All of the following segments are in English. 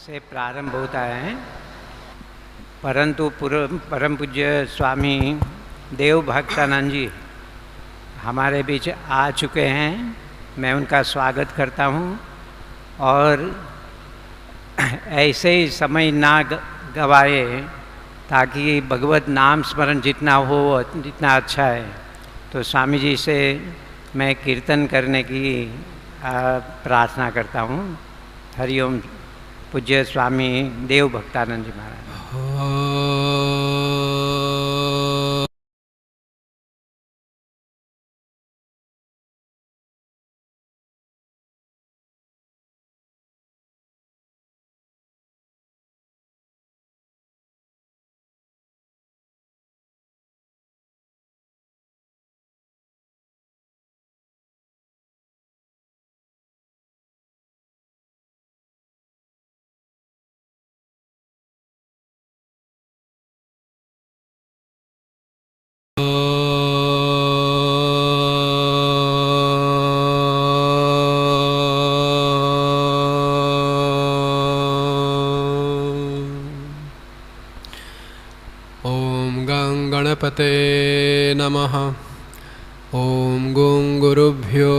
से प्रारंभ होता है, परंतु परम पूज्य स्वामी देव भक्तानंद जी हमारे बीच आ चुके हैं। मैं उनका स्वागत करता हूं और ऐसे ही समय ना गवाए ताकि भगवत नाम स्मरण जितना हो जितना अच्छा है। तो स्वामी जी से मैं कीर्तन करने की प्रार्थना करता हूँ। हरिओम। पूज्य स्वामी देव भक्तानंद जी महाराज। गणपते नमः। ओम गुं गुरुभ्यो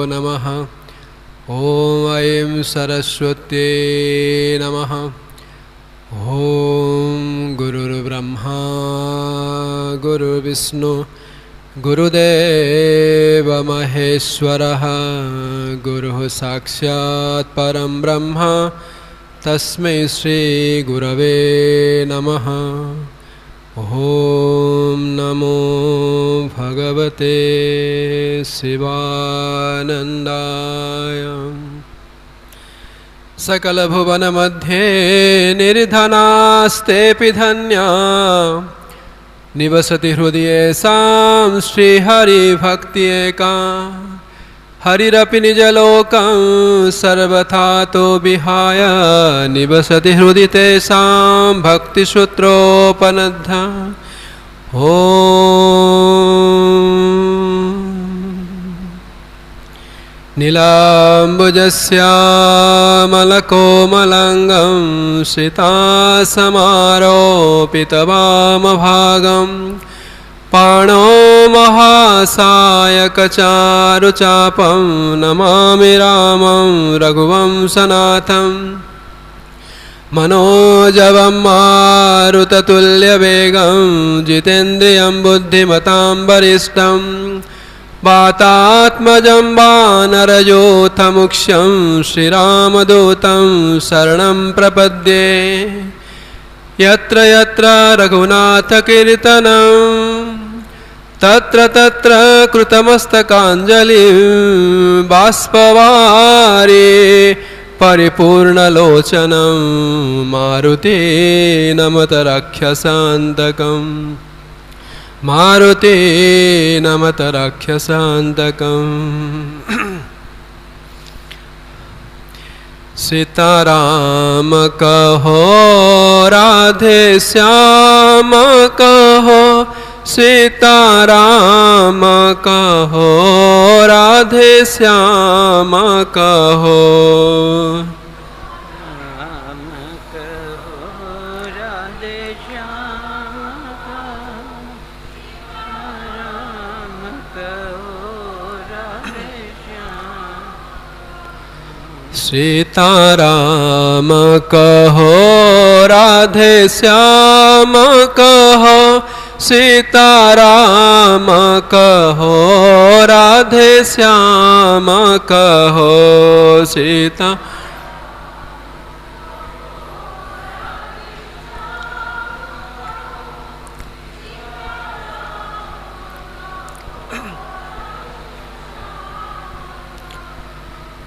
नमः। ओम ऐं सरस्वत्यै नमः। ओम गुरुर्ब्रह्मा गुरुर्विष्णु गुरुदेव महेश्वरः गुरुः साक्षात् परं ब्रह्म तस्मै श्री गुरवे नमः। ओम नमो भगवते शिवानंदाय। सकल भुवन मध्ये निर्धनास्तेऽपि धन्या निवसति हृदयेषां श्रीहरिभक्ति एका। हरिरपि निजलोकं सर्वथा तो विहाय निवसति हृदि तेषां भक्तिसूत्रोपनद्धा। नीलाम्बुजश्यामलकोमलाङ्गं सीतासमारोपितवामभागं पाणौ महासायकचारुचापं नमामि रामं रघुवंशनाथं। मनोजवं मारुततुल्यवेगं जितेन्द्रियं बुद्धिमतां वरिष्ठं वातात्मजं वानरयोथमुख्यं श्रीरामदूतं शरणं प्रपद्ये। यत्र यत्र रघुनाथकीर्तनं तत्र तत्र कृतमस्तकाञ्जलिं बाष्पवारि परिपूर्णलोचनं मारुति नमत रक्षसान्तकं। मारुति नमत रक्षसान्तकम्। सीताराम कहो राधे श्याम कहो। सीताराम कहो राधे श्याम कहो। सीताराम कहो राधे श्याम कहो। सीताराम कहो राधे श्याम कहो। सीता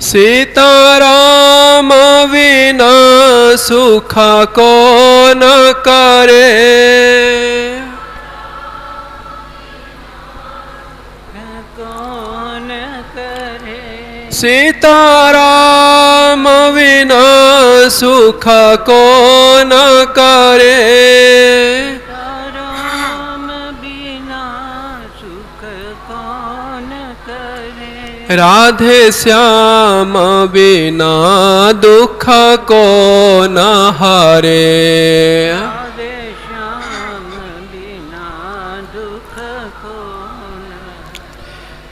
सीताराम बिना सुख को न करे। कौन करे। सीताराम बिना सुख को न करे। सीताराम बिना सुख को कौन करे। राधे श्याम बिना दुख को न हरे। राधे श्याम बिना दुख को न।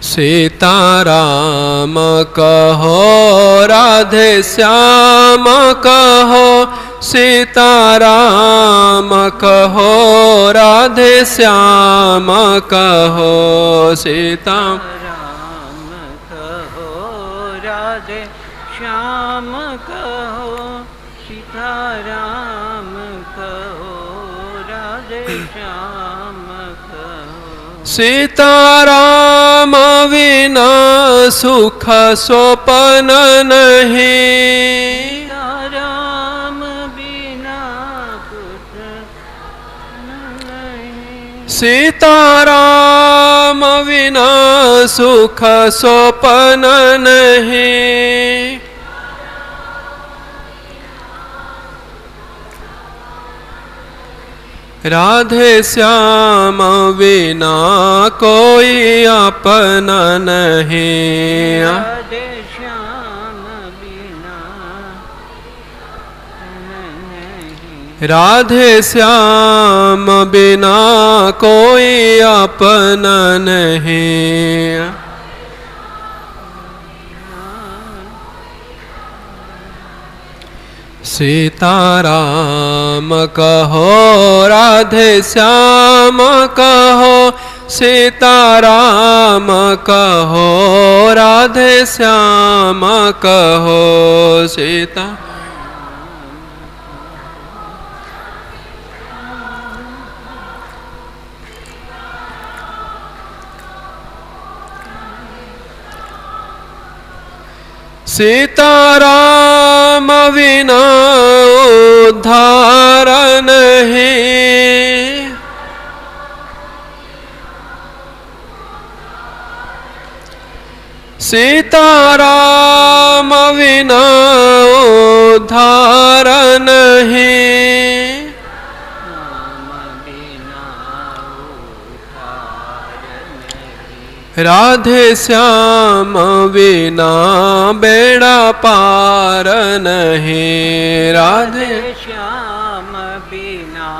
सीताराम कहो राधे श्याम कहो, सीताराम कहो राधे श्याम कहो। सीता राम कहो राधे श्याम कहो, सीताराम कहो राधे श्याम कहो। सीताराम बिना सुख स्वप्न नहीं। सीताराम बिना कुछ नहीं। सीताराम बिना सुख स्वप्न नहीं। राधे श्याम बिना कोई अपना नहीं। राधे श्याम बिना नहीं। राधे श्याम बिना कोई अपना नहीं। सीताराम कहो राधे श्याम कहो, सीताराम कहो राधे श्याम कहो। सीता सीताराम बिना उद्धार नहीं। सीताराम बिना उद्धार नहीं। राधे श्याम बिना बेड़ा पार नहीं। राधे श्याम बिना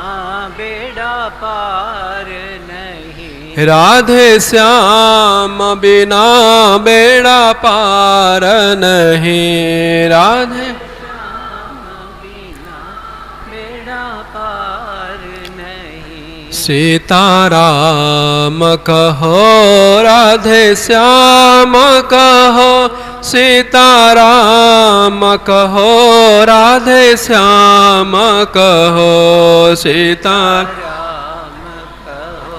बेड़ा पार नहीं। राधे श्याम बिना बेड़ा पार नहीं। राधे श्याम बिना बेड़ा पार नहीं। सीताराम कहो राधे श्याम कहो, सीताराम कहो राधे श्याम कहो। सीताराम कहो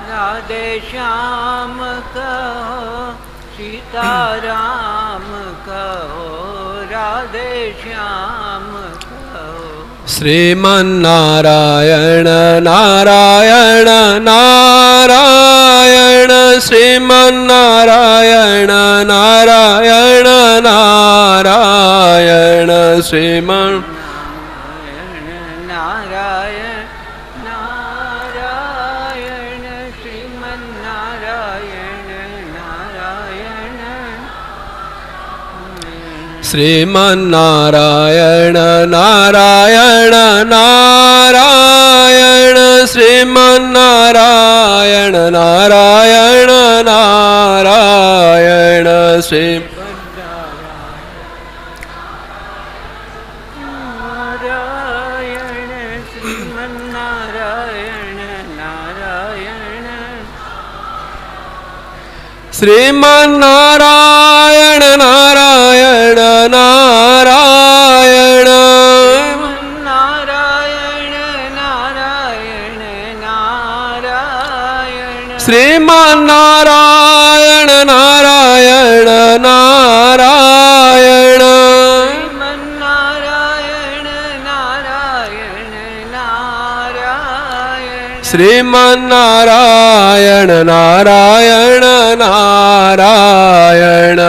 राधे श्याम कहो, सीताराम कहो राधे श्याम कहो। श्रीमन्नारायण नारायण नारायण, श्रीमन्नारायण नारायण नारायण। श्रीमन् नारायण नारायण, श्रीमन्नारायण नारायण। श्रीमन्नारायण नारायण नारायण, श्रीमन्नारायण नारायण नारायण। श्री नारायण श्रीमन्नारायण नारायण। श्रीमन्नारायण नारायण नारायण। नारायण नारायण नारायण। श्रीमन्नारायण नारायण नारायण। श्रीमन्नारायण नारायण नारायण।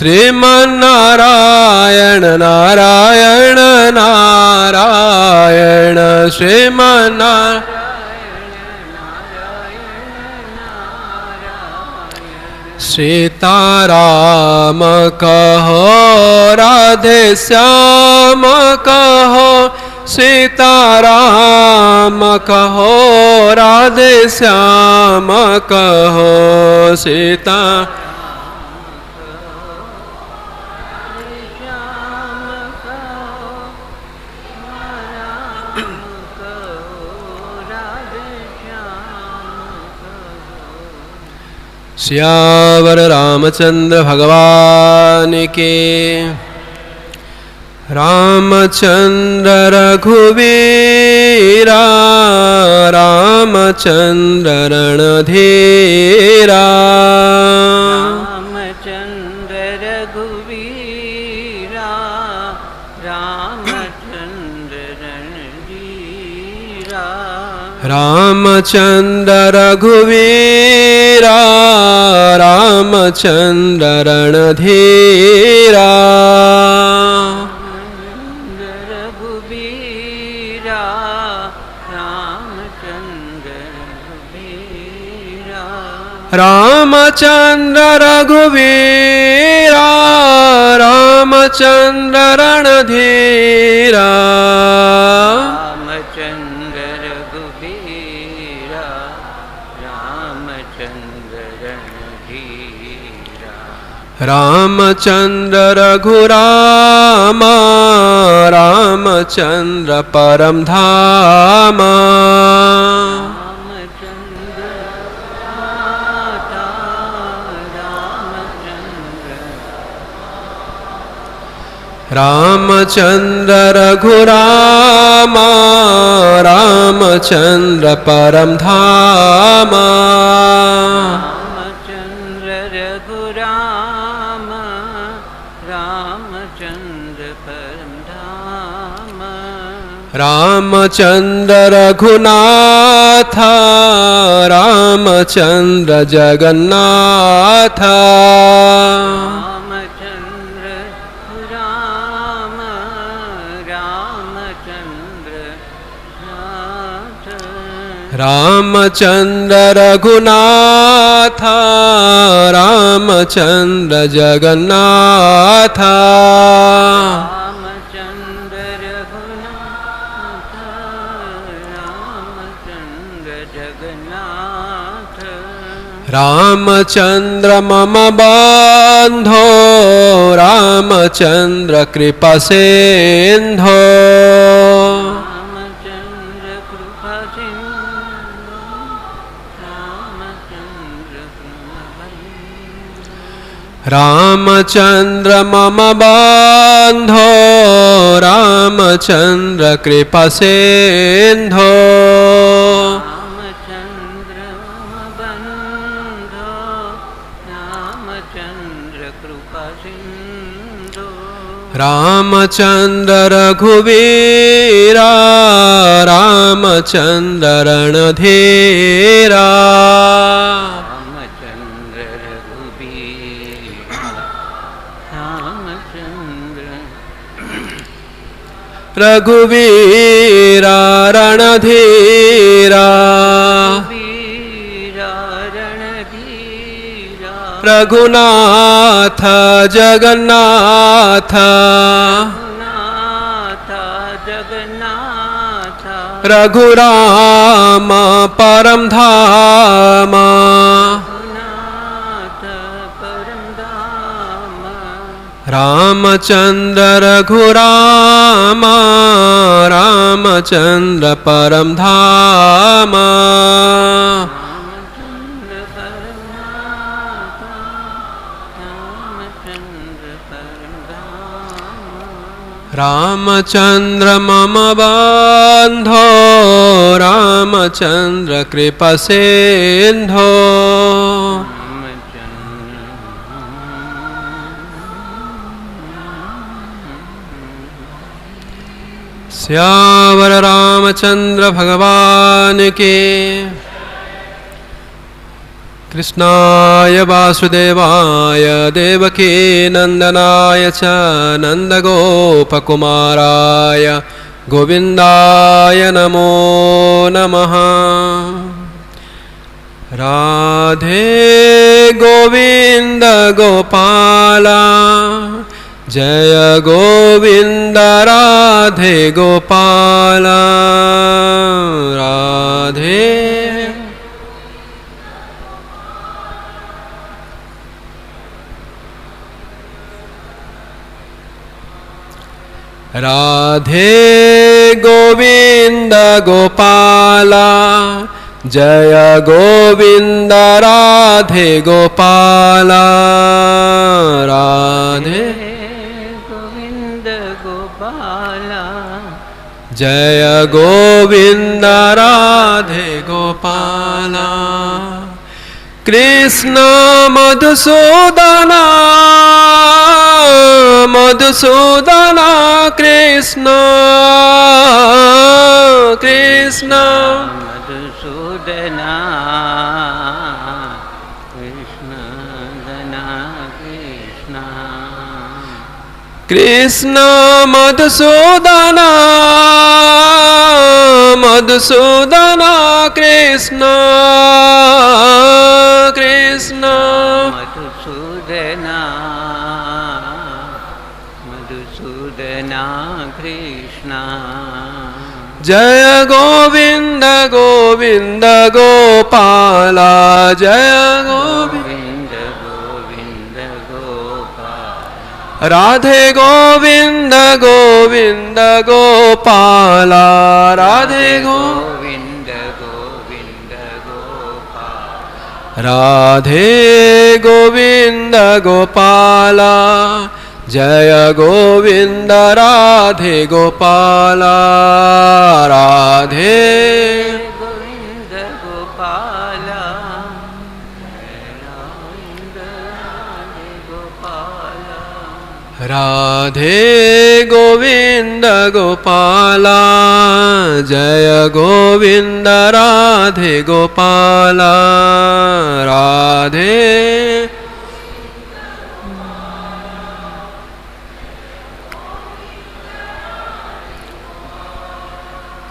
श्रीमन्नारायण नारायण नारायण। नारायण श्रीमन्नारायण सीताराम कहो राधे श्याम कहो सीताराम कहो राधे श्याम कहो सीता श्यावर रामचंद्र भगवान के रामचंद्र रघुवीरा रामचंद्र रणधीरा रामचंद्र रघुवीरा रामचंद्र रणधीरा रामचंद्र रघुवीरा रामचंद्र रणधीरा रघुवीरा रामचंद्र रघुवीरा रामचंद्र रघुवीरा रामचंद्र रणधीरा रामचंद्र रघुवीरा रामचंद्र रणधीरा रामचंद्र रघुराम रामचंद्र परम धाम रामचंद्र माता रामचंद्र रघुराम रामचंद्र परम धाम रामचंद्र रघुराम रामचंद्र परम धाम रामचंद्र रघुनाथ रामचंद्र जगन्नाथ रामचंद्र राम रामचंद्र नाथ रामचंद्र रघुनाथ रामचंद्र जगन्नाथ रामचंद्र रघुनाथ रामचंद्र जगन्नाथ रामचंद्र मम बंधो रामचंद्र कृपा सिंधो रामचंद्र कृपा सिंधु रामचंद्र कृपा रामचंद्र मम बंधो रामचंद्र कृपा सिंधो रामचंद्र बंधो रामचंद्र कृपा सिंधु रामचंद्र रघुवीरा रामचंद्र रणधीरा रामचंद्र रघुवीरा रामचंद्र रघुवीरा रणधीरा वीरा रणधीरा रघुनाथ जगन्नाथ नाथ जगन्नाथ रघुराम परम धाम नाथ परम धाम रामचंद्र रघुराम रामचंद्र परम धाम रामचंद्र परमनाथ रामचंद्र परम धाम रामचंद्र मम बंधो रामचंद्र कृपा सिंधो श्यावर रामचंद्र भगवान के कृष्णाय वासुदेवाय देवकी नंदनाय च नंदगोपकुमाराय गोविन्दाय नमो नमः। राधे गोविन्द गोपाल जय गोविन्द राधे गोपाल राधे राधे गोविन्द गोपाल जय गोविन्द राधे गोपाल राधे गोविंद गोपाल जय गोविन्द राधे गोपाल कृष्ण मधुसूदन मधुसूदन कृष्ण कृष्ण मधुसूदना कृष्ण दना कृष्ण कृष्ण मधुसूदन मधुसूदन कृष्ण कृष्ण मधुसूदना मधुसूदना कृष्ण जय गोविन्द गोविन्द गोपाल जय गोविंद गोविंद गोपाल राधे गोविन्द गोविन्द गोपाल राधे गोविंद गोविंद गोपाल राधे गोविन्द गोपाल जय गोविन्द राधे गोपाल राधे गोविंद गोपाल राधे गोविन्द गोपाल जय गोविन्द राधे गोपाल राधे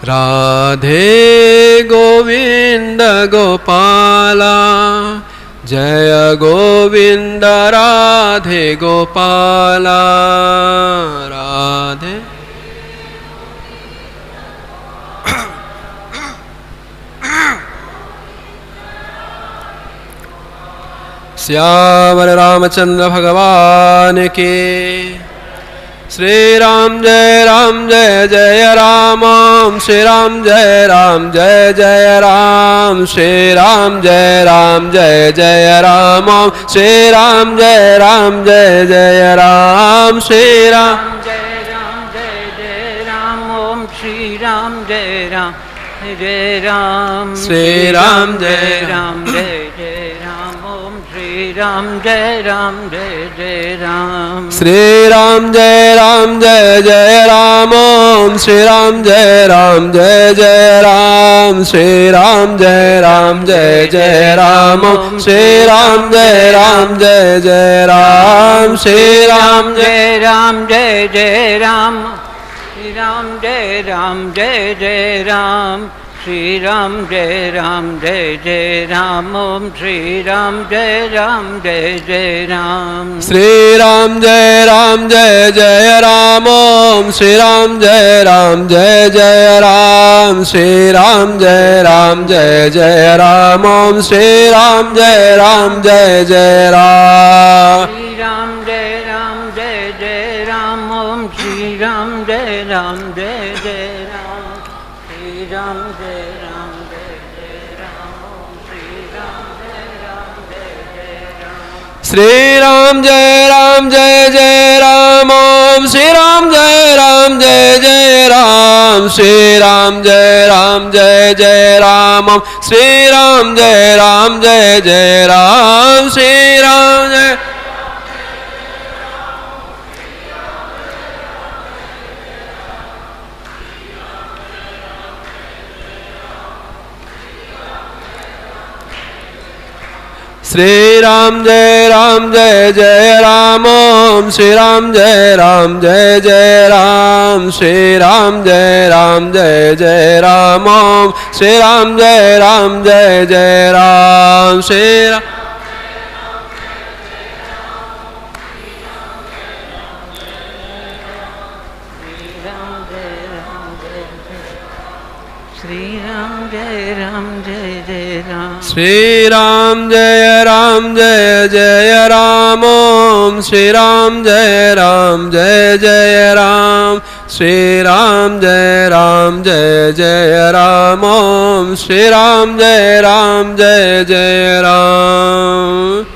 राधे गोविन्द गोपाल जय गोविन्द राधे गोपाल राधे श्यामल रामचंद्र भगवान के श्री राम जय जय राम श्री राम जय जय राम श्री राम जय जय राम श्री राम जय जय राम श्री राम जय जय राम ओम श्री राम जय राम श्री राम जय जय राम ओम श्री राम जय जय राम श्री राम जय जय राम ओम श्री राम जय जय राम श्री राम जय जय राम श्री राम जय जय राम श्री राम जय जय राम श्री राम जय जय राम श्री राम जय जय राम ओम श्री राम जय जय राम श्री राम जय जय राम ओम श्री राम जय जय राम श्री राम जय जय राम ओम श्री राम जय जय राम श्री राम जय जय राम ओम श्री राम जय जय राम श्री राम जय जय राम ओम श्री राम जय जय राम श्री राम जय जय राम ओम श्री राम जय जय राम श्री राम जय जय राम ओम श्री राम जय जय राम श्री राम जय श्री राम जय जय राम ओम Om Sri Ram Jai Ram Jai Jai Ram Sri Ram Jai Ram Jai Jai Ram Om Sri Ram Jai Ram Jai Jai Ram Sri Ram Sri Ram Jai Ram Jai Jai Ram. Sri Ram Jai Ram Jai Jai Ram Om Sri Ram Jai Ram Jai Jai Ram Sri Ram Jai Ram Jai Jai Ram Om Sri Ram Jai Ram Jai Jai Ram.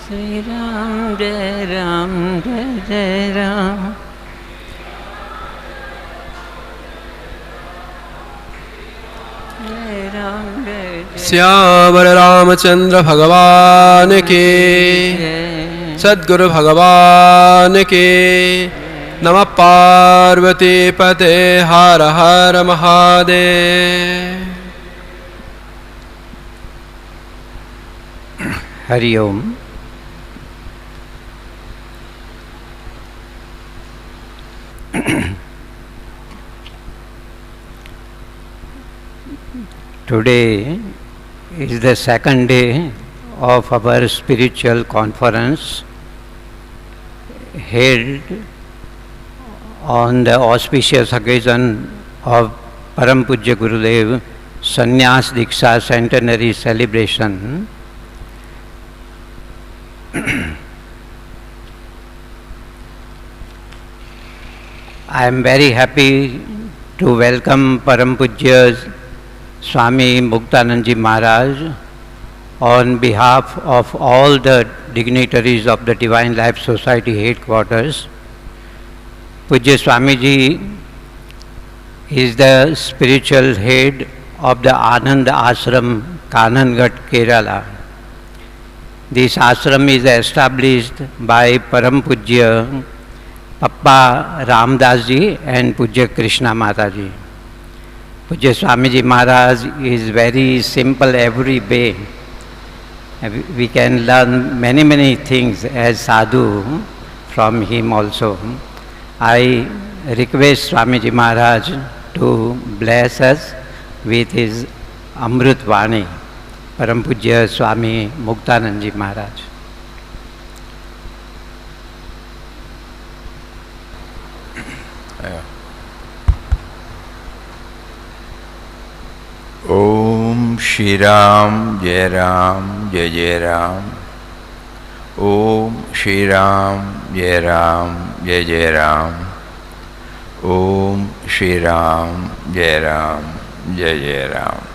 Sri Ram Jai Ram Jai Jai Ram. Jai Ram Jai Jai श्यावर Ramchandra भगवान की Jai. सद्गुरु भगवान की नमः पार्वती पते हर हर Mahadev. Hari Om. Today is the second day of our spiritual conference held on the auspicious occasion of Param Pujya Gurudev Sannyas Diksha Centenary celebration. I am very happy to welcome Param Pujya Swami Muktanandji Maharaj on behalf of all the dignitaries of the Divine Life Society headquarters. Pujya Swamiji is the spiritual head of the Anand Ashram, Kanhangat, Kerala. This ashram is established by Param Pujya Papa Ramdas ji and Pujya Krishna Mataji. Pujya Swamiji Maharaj is very simple every way. We can learn many things as sadhu from him also. I request Swamiji Maharaj to bless us with his Amrit Vani, Param Pujya Swami Muktanandji Maharaj. Om Shri Ram Jai Ram Jai Jai Ram. Om Shri Ram Jai Ram Jai Jai Ram. Om Shri Ram Jai Ram Jai Jai Ram.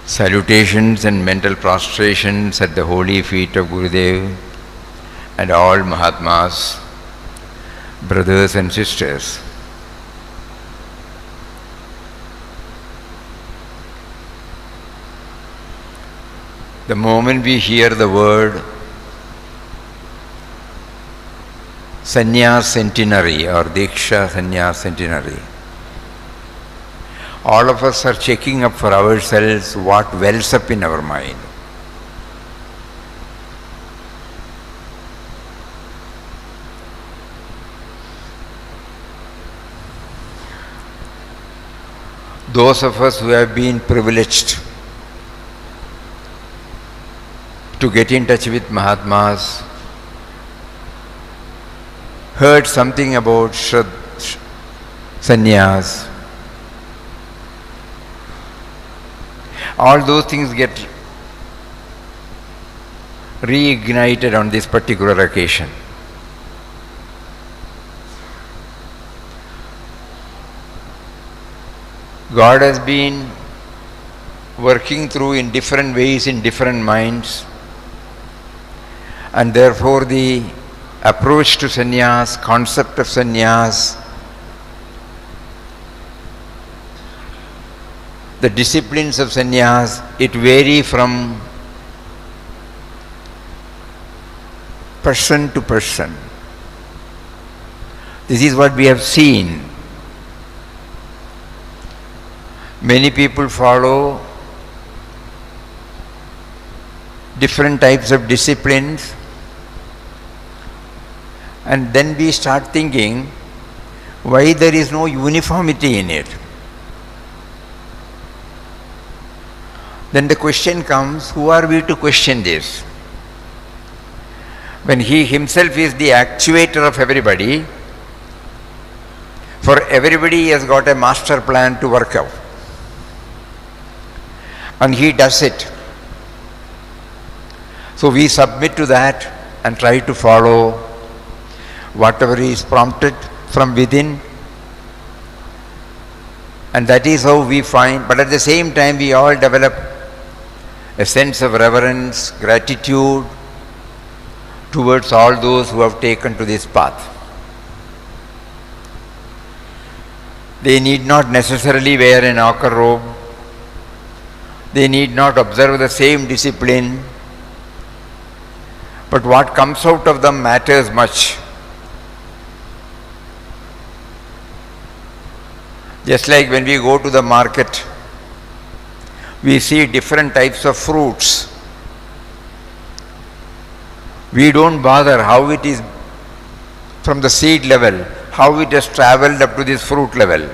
Salutations and mental prostrations at the holy feet of Gurudev and all Mahatmas, brothers and sisters. The moment we hear the word Sannyas Centenary or Diksha Sannyas Centenary, all of us are checking up for ourselves what wells up in our mind. Those of us who have been privileged to get in touch with Mahatmas, heard something about sannyas. All those things get reignited on this particular occasion. God has been working through in different ways in different minds, and therefore the approach to sannyas, concept of sannyas, the disciplines of sannyas, it vary from person to person. This is what we have seen. Many people follow different types of disciplines, and then we start thinking why there is no uniformity in it. Then the question comes, who are we to question this? When he himself is the actuator of everybody, for everybody he has got a master plan to work out. And he does it. So we submit to that and try to follow whatever is prompted from within. And that is how we find, but at the same time we all develop a sense of reverence, gratitude towards all those who have taken to this path. They need not necessarily wear an ochre robe. They need not observe the same discipline. But what comes out of them matters much. Just like when we go to the market, we see different types of fruits. We don't bother how it is from the seed level, how it has traveled up to this fruit level.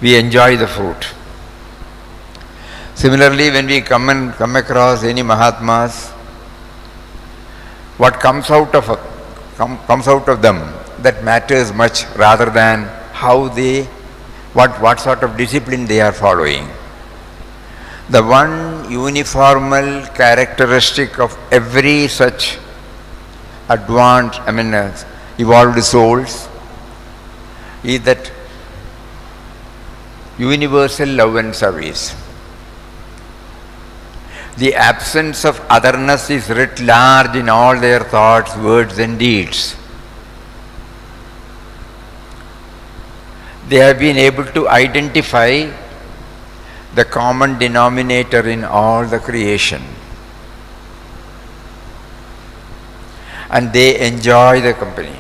We enjoy the fruit. Similarly, when we come across any Mahatmas, what comes out of them, that matters much rather than how they, what sort of discipline they are following. The one uniformal characteristic of every such advanced, evolved souls is that universal love and service. The absence of otherness is writ large in all their thoughts, words and deeds. They have been able to identify the common denominator in all the creation. And they enjoy the company.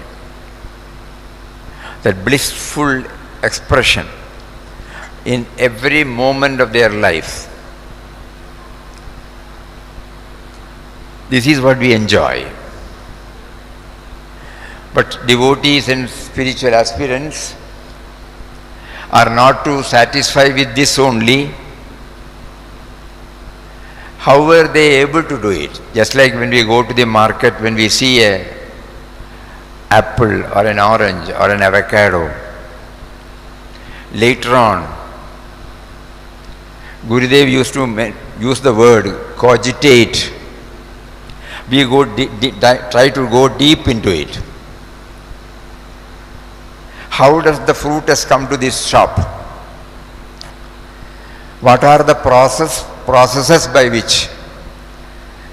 That blissful expression in every moment of their life. This is what we enjoy. But devotees and spiritual aspirants are not to satisfy with this only. How were they able to do it? Just like when we go to the market, when we see an apple or an orange or an avocado, later on, Gurudev used to use the word cogitate. We try to go deep into it. How does the fruit has come to this shop? What are the processes by which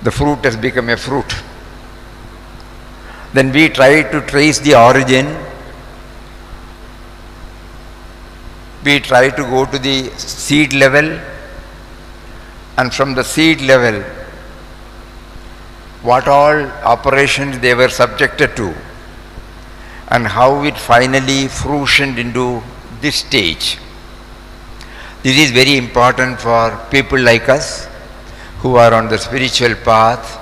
the fruit has become a fruit? Then we try to trace the origin. We try to go to the seed level, and from the seed level, what all operations they were subjected to, and how it finally fruitioned into this stage. This is very important for people like us who are on the spiritual path,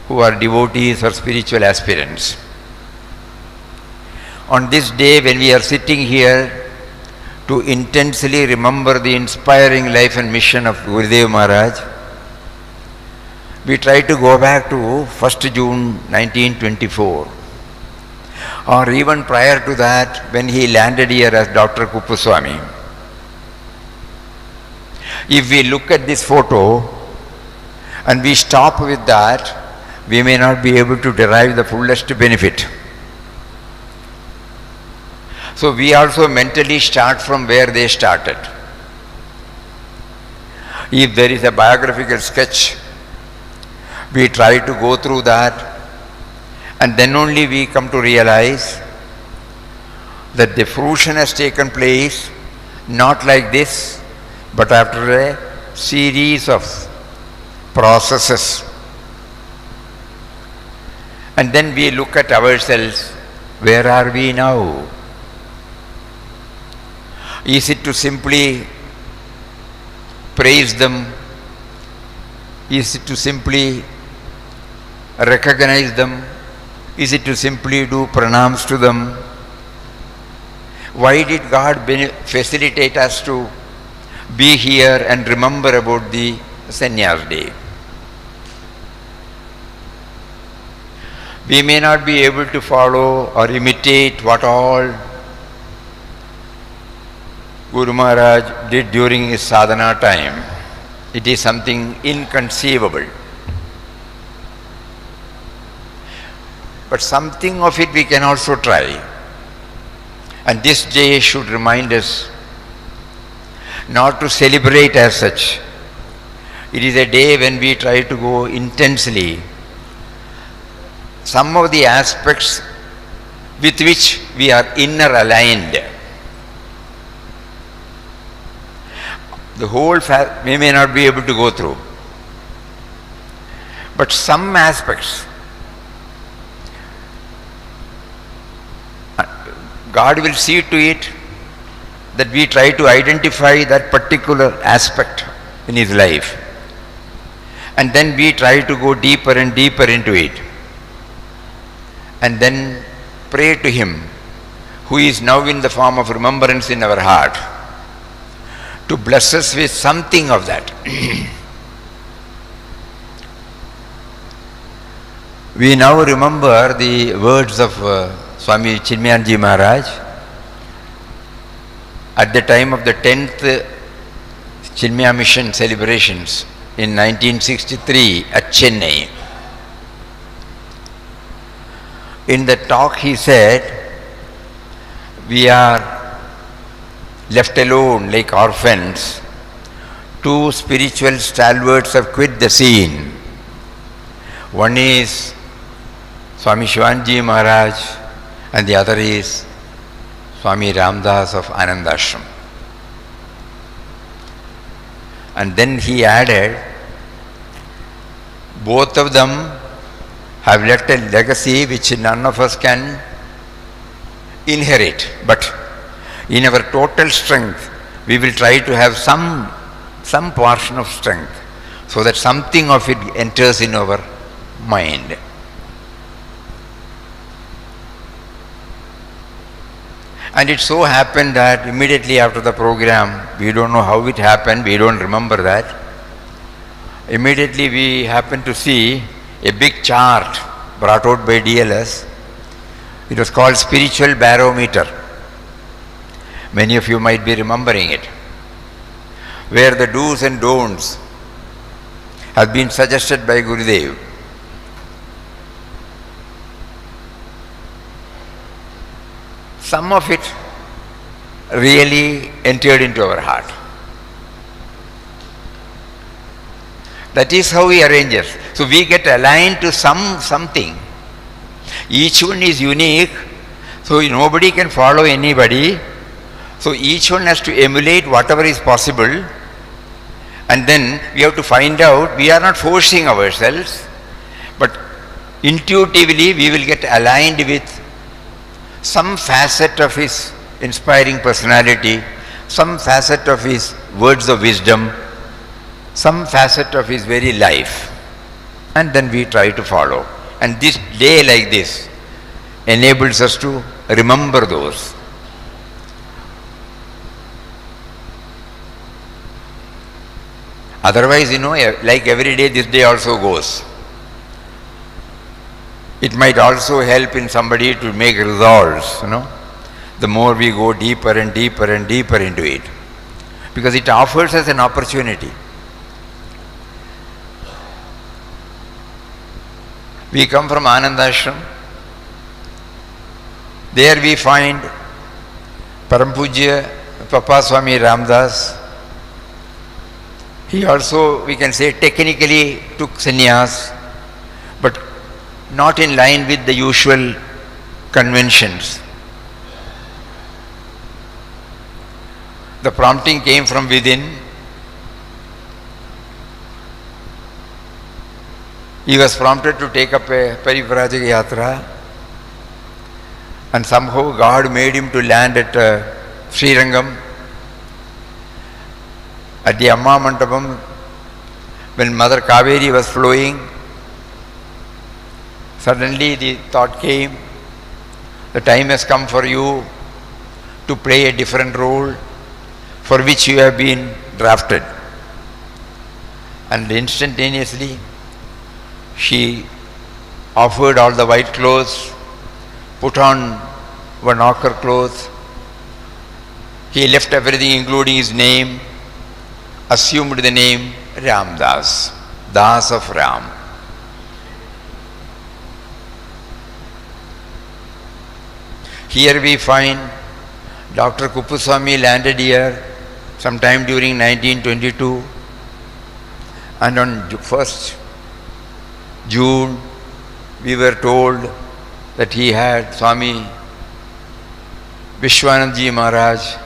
who are devotees or spiritual aspirants. On this day when we are sitting here to intensely remember the inspiring life and mission of Gurudev Maharaj, we try to go back to 1st June 1924. Or even prior to that, when he landed here as Dr. Kuppuswamy. If we look at this photo and we stop with that, we may not be able to derive the fullest benefit. So we also mentally start from where they started. If there is a biographical sketch, we try to go through that, and then only we come to realize that the fruition has taken place not like this, but after a series of processes. And then we look at ourselves, where are we now? Is it to simply praise them? Is it to simply recognize them? Is it to simply do pranams to them? Why did God facilitate us to be here and remember about the Sannyas Day? We may not be able to follow or imitate what all Guru Maharaj did during his sadhana time. It is something inconceivable. But something of it we can also try. And this day should remind us not to celebrate as such. It is a day when we try to go intensely. Some of the aspects with which we are inner aligned. The whole we may not be able to go through. But some aspects, God will see to it that we try to identify that particular aspect in his life. And then we try to go deeper and deeper into it. And then pray to him, who is now in the form of remembrance in our heart, to bless us with something of that. We now remember the words of Swami Chinmayanji Maharaj at the time of the 10th Chinmaya Mission celebrations in 1963 at Chennai. In the talk he said, we are left alone like orphans. Two spiritual stalwarts have quit the scene. One is Swami Shivanji Maharaj and the other is Swami Ramdas of Anand Ashram. And then he added, both of them have left a legacy which none of us can inherit. But in our total strength, we will try to have some portion of strength so that something of it enters in our mind. And it so happened that immediately after the program, we don't know how it happened, we don't remember that. Immediately we happened to see a big chart brought out by DLS. It was called Spiritual Barometer. Many of you might be remembering it, where the do's and don'ts have been suggested by Gurudev. Some of it really entered into our heart. That is how he arranges. So we get aligned to something. Each one is unique, so nobody can follow anybody. So each one has to emulate whatever is possible, and then we have to find out, we are not forcing ourselves, but intuitively we will get aligned with some facet of his inspiring personality, some facet of his words of wisdom, some facet of his very life, and then we try to follow. And this day like this enables us to remember those. Otherwise, like every day, this day also goes. It might also help in somebody to make resolves, the more we go deeper and deeper and deeper into it. Because it offers us an opportunity. We come from Anand Ashram. There we find Parampujya Papa Swami Ramdas. He also, we can say, technically took sannyas, but not in line with the usual conventions. The prompting came from within. He was prompted to take up a Parivrajaka Yatra, and somehow God made him to land at Srirangam. At the Amma Mandapam, when Mother Kaveri was flowing, suddenly the thought came, the time has come for you to play a different role for which you have been drafted. And instantaneously, she offered all the white clothes, put on one ochre cloth. He left everything including his name, assumed the name Ramdas, Das of Ram. Here we find Dr. Kuppuswamy landed here sometime during 1922, and on 1st June we were told that he had Swami Vishwanandji Maharaj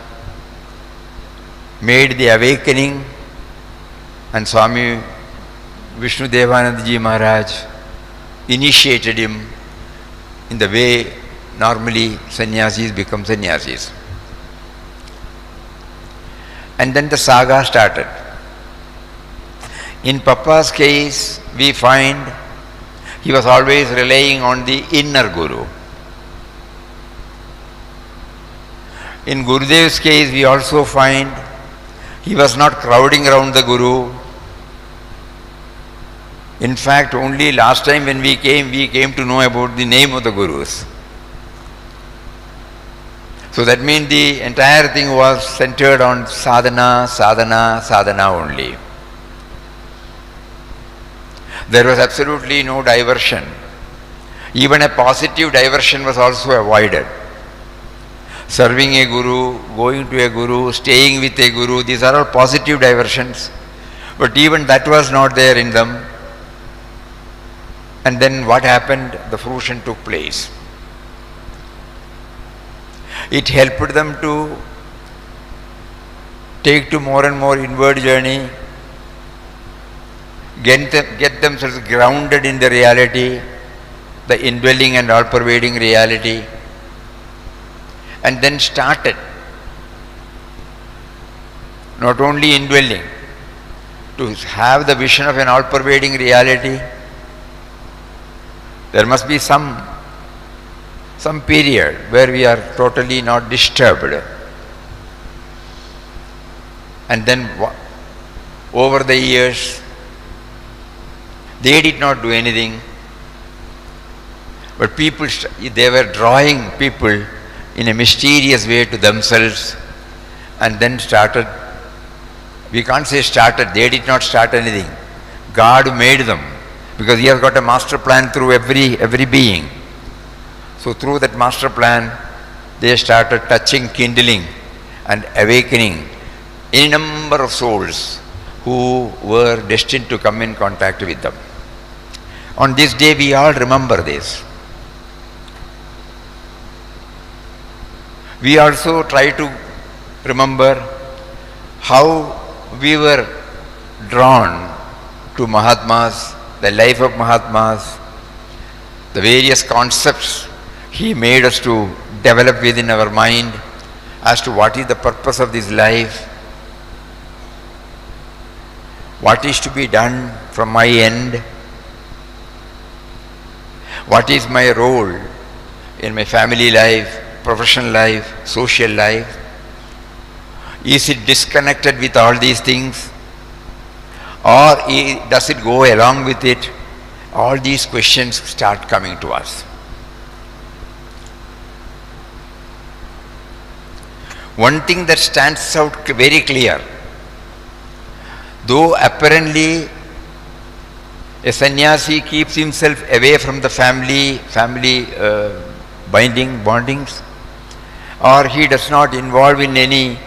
made the awakening, and Swami Vishnu Devanandji Maharaj initiated him in the way normally sannyasis become sannyasis. And then the saga started. In Papa's case, we find he was always relying on the inner Guru. In Gurudev's case, we also find he was not crowding around the Guru. In fact, only last time when we came to know about the name of the Gurus. So that means the entire thing was centered on sadhana, sadhana, sadhana only. There was absolutely no diversion. Even a positive diversion was also avoided. Serving a guru, going to a guru, staying with a guru, these are all positive diversions. But even that was not there in them. And then what happened? The fruition took place. It helped them to take to more and more inward journey, get themselves grounded in the reality, the indwelling and all-pervading reality, and then started not only indwelling, to have the vision of an all-pervading reality. There must be some period where we are totally not disturbed. And then over the years, they did not do anything, but people, they were drawing people in a mysterious way to themselves, and then started, we can't say started, they did not start anything. God made them, because He has got a master plan through every being. So through that master plan, they started touching, kindling and awakening a number of souls who were destined to come in contact with them. On this day, we all remember this. We also try to remember how we were drawn to Mahatmas, the life of Mahatmas, the various concepts He made us to develop within our mind as to what is the purpose of this life, what is to be done from my end, what is my role in my family life, professional life, social life. Is it disconnected with all these things, or does it go along with it? All these questions start coming to us. One thing that stands out very clear, though apparently a sannyasi keeps himself away from the family bondings, or he does not involve in any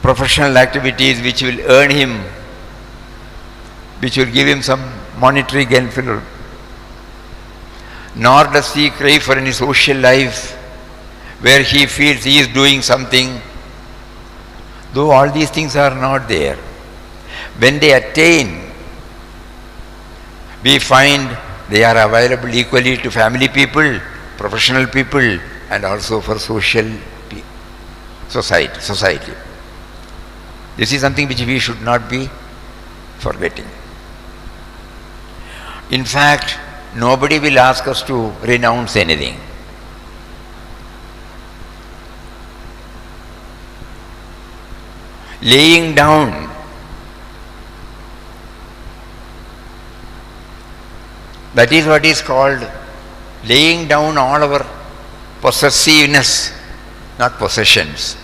professional activities which will earn him, which will give him some monetary gain, nor does he crave for any social life where he feels he is doing something. Though all these things are not there, when they attain, we find they are available equally to family people, professional people, and also for social society. This is something which we should not be forgetting. In fact, nobody will ask us to renounce anything. Laying down that is what is called laying down all our possessiveness, not possessions,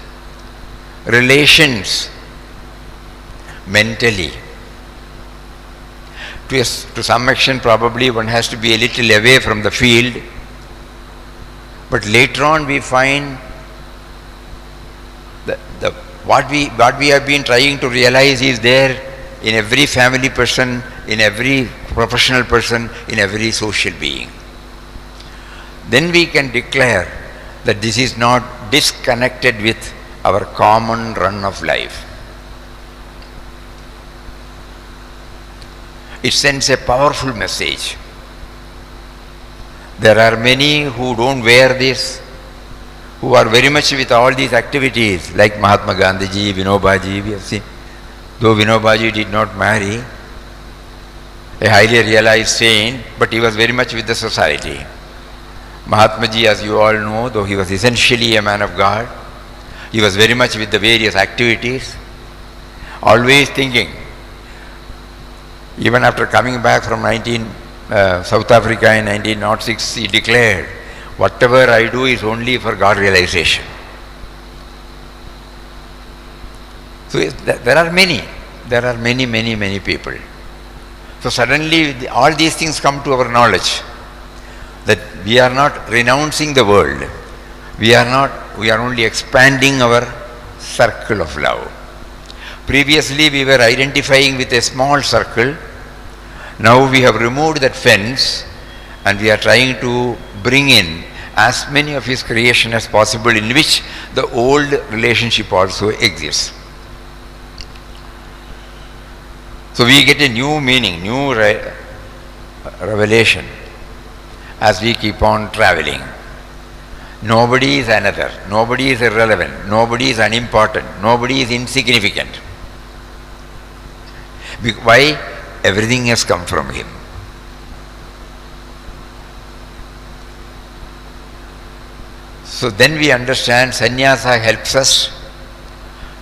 relations mentally. To some extent, probably one has to be a little away from the field, but later on we find what we have been trying to realize is there in every family person, in every professional person, in every social being. Then we can declare that this is not disconnected with our common run of life. It sends a powerful message. There are many who don't wear this, who are very much with all these activities, like Mahatma Gandhiji, Vinobaji, we have seen. Though Vinobaji did not marry, a highly realized saint, but he was very much with the society. Mahatmaji, as you all know, though he was essentially a man of God, he was very much with the various activities, always thinking. Even after coming back from South Africa in 1906, he declared, whatever I do is only for God realization. So there are many people. So suddenly all these things come to our knowledge, that we are not renouncing the world. We are only expanding our circle of love. Previously we were identifying with a small circle. Now we have removed that fence and we are trying to bring in as many of His creation as possible, in which the old relationship also exists. So we get a new meaning, new revelation as we keep on traveling. Nobody is another, nobody is irrelevant, nobody is unimportant, nobody is insignificant. Why? Everything has come from Him. So then we understand sannyasa helps us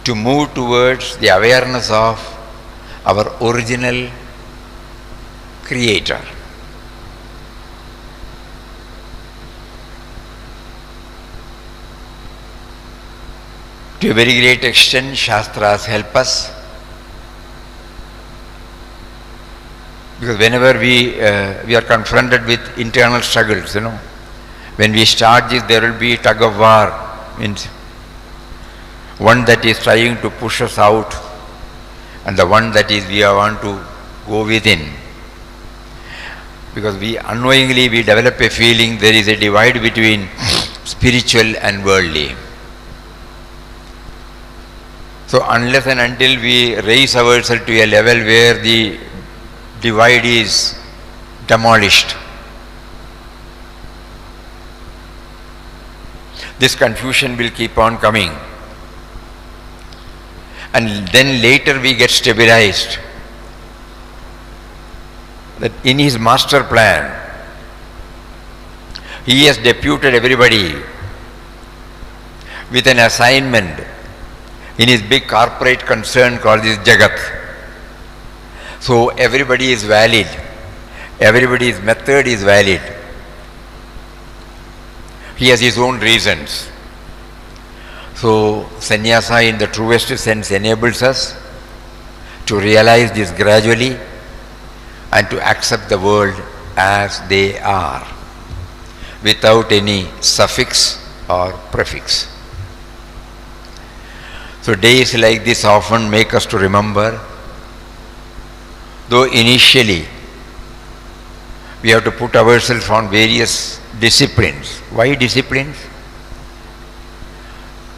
to move towards the awareness of our original Creator. To a very great extent, Shastras help us, because whenever we are confronted with internal struggles, when we start this, there will be tug of war, means one that is trying to push us out and the one that is we want to go within. Because unknowingly we develop a feeling there is a divide between spiritual and worldly. So unless and until we raise ourselves to a level where the divide is demolished, this confusion will keep on coming. And then later we get stabilized that in His master plan, He has deputed everybody with an assignment in His big corporate concern called this Jagat. So everybody is valid, everybody's method is valid. He has his own reasons. So sannyasa in the truest sense enables us to realize this gradually and to accept the world as they are, without any suffix or prefix. So days like this often make us to remember, though initially we have to put ourselves on various disciplines. Why disciplines?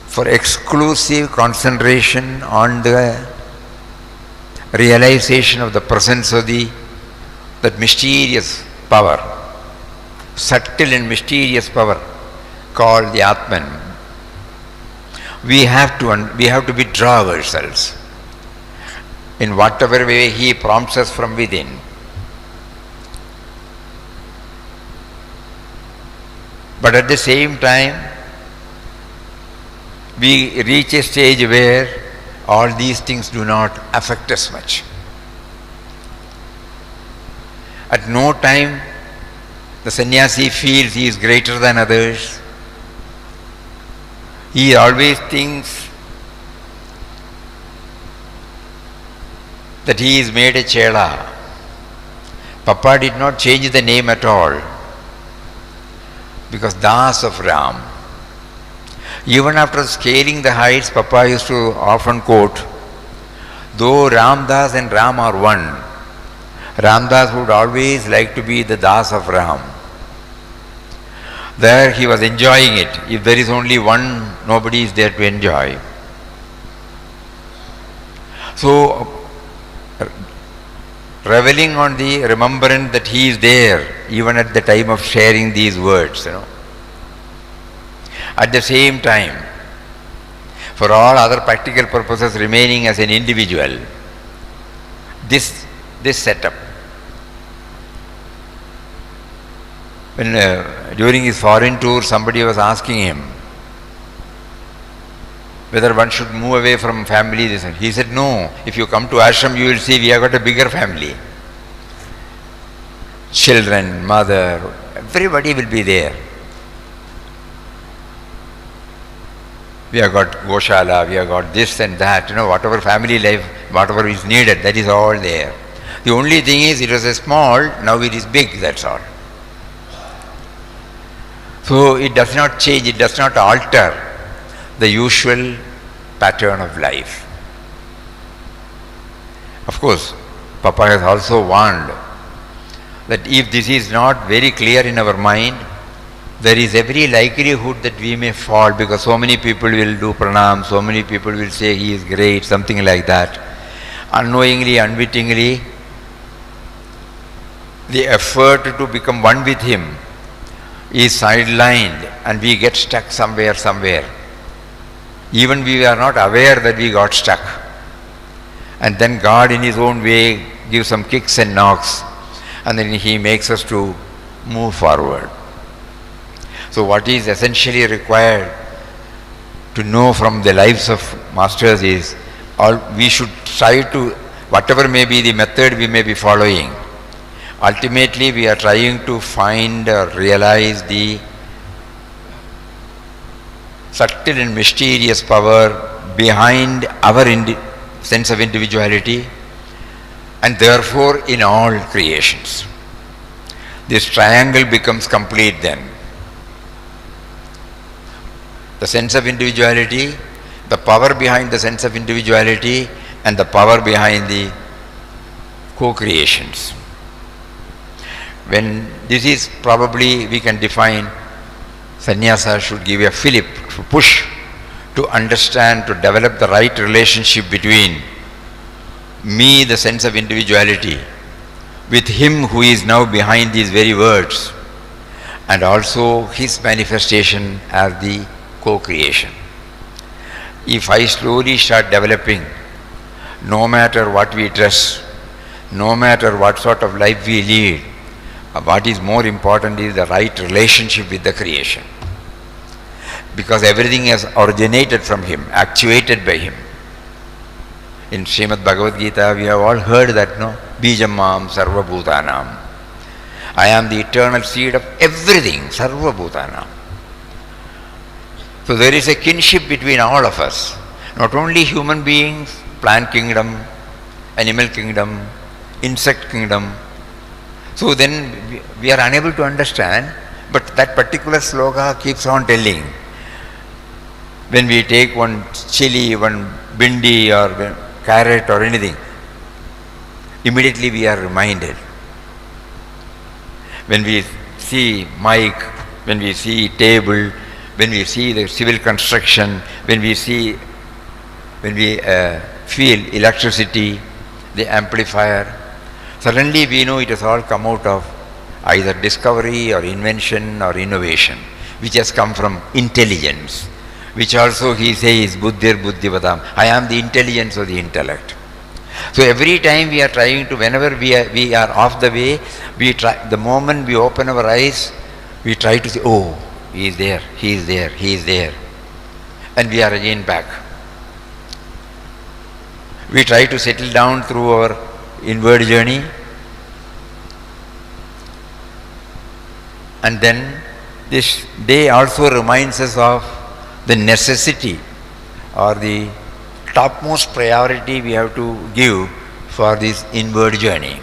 For exclusive concentration on the realization of the presence of that mysterious power, subtle and mysterious power called the Atman. We have to withdraw ourselves in whatever way He prompts us from within. But at the same time, we reach a stage where all these things do not affect us much. At no time the sannyasi feels he is greater than others. He always thinks that he is made a chela. Papa did not change the name at all, because Das of Ram. Even after scaling the heights, Papa used to often quote, though Ramdas and Ram are one, Ramdas would always like to be the Das of Ram. There he was enjoying it. If there is only one, nobody is there to enjoy. So, reveling on the remembrance that he is there, even at the time of sharing these words, At the same time, for all other practical purposes, remaining as an individual, this setup. When during his foreign tour, somebody was asking him whether one should move away from family. He said, no, if you come to ashram, you will see we have got a bigger family. Children, mother, everybody will be there. We have got Goshala, we have got this and that, whatever family life, whatever is needed, that is all there. The only thing is, it was a small, now it is big, that's all. So it does not change, it does not alter the usual pattern of life. Of course, Papa has also warned that if this is not very clear in our mind, there is every likelihood that we may fall, because so many people will do pranam, so many people will say he is great, something like that. Unknowingly, unwittingly, the effort to become one with him is sidelined and we get stuck somewhere. Even we are not aware that we got stuck. And then God in his own way gives some kicks and knocks, and then he makes us to move forward. So what is essentially required to know from the lives of masters is, we should try to, whatever may be the method we may be following, ultimately we are trying to find or realize the subtle and mysterious power behind our sense of individuality, and therefore in all creations. This triangle becomes complete then. The sense of individuality, the power behind the sense of individuality, and the power behind the co-creations. When this is probably, we can define, sannyasa should give a fillip, push to understand, to develop the right relationship between me, the sense of individuality, with him who is now behind these very words, and also his manifestation as the co-creation. If I slowly start developing, no matter what we dress, no matter what sort of life we lead, what is more important is the right relationship with the creation. Because everything has originated from him, actuated by him. In Srimad Bhagavad Gita, we have all heard that, no? Bijam Mam Sarva Bhutanam. I am the eternal seed of everything, Sarva Bhutanam. So there is a kinship between all of us. Not only human beings, plant kingdom, animal kingdom, insect kingdom. So then we are unable to understand, but that particular sloka keeps on telling. When we take one chili, one bindi or carrot or anything, immediately we are reminded. When we see mic, when we see table, when we see the civil construction, when we feel electricity, the amplifier, suddenly we know it has all come out of either discovery or invention or innovation, which has come from intelligence, which also he says, Buddhir Buddhivadam, I am the intelligence of the intellect. So every time we are trying to, whenever we are off the way, we try, the moment we open our eyes, we try to say, oh, he is there, he is there, he is there. And we are again back. We try to settle down through our inward journey, and then this day also reminds us of the necessity or the topmost priority we have to give for this inward journey.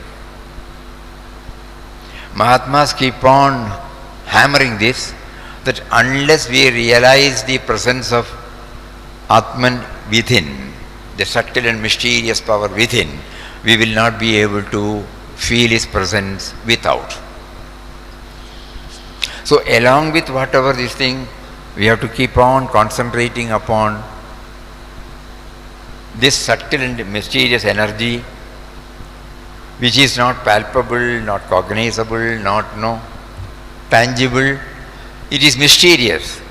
Mahatmas keep on hammering this, that unless we realize the presence of Atman within, the subtle and mysterious power within, we will not be able to feel his presence without. So along with whatever this thing, we have to keep on concentrating upon this subtle and mysterious energy, which is not palpable, not cognizable, not tangible. It is mysterious.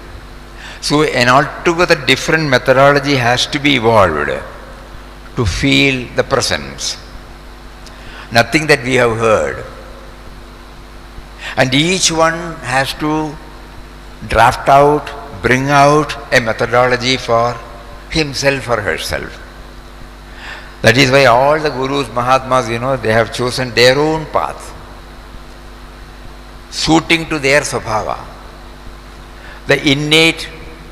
So an altogether different methodology has to be evolved to feel the presence. Nothing that we have heard. And each one has to draft out, bring out a methodology for himself or herself. That is why all the gurus, Mahatmas, they have chosen their own path, suiting to their svabhava, the innate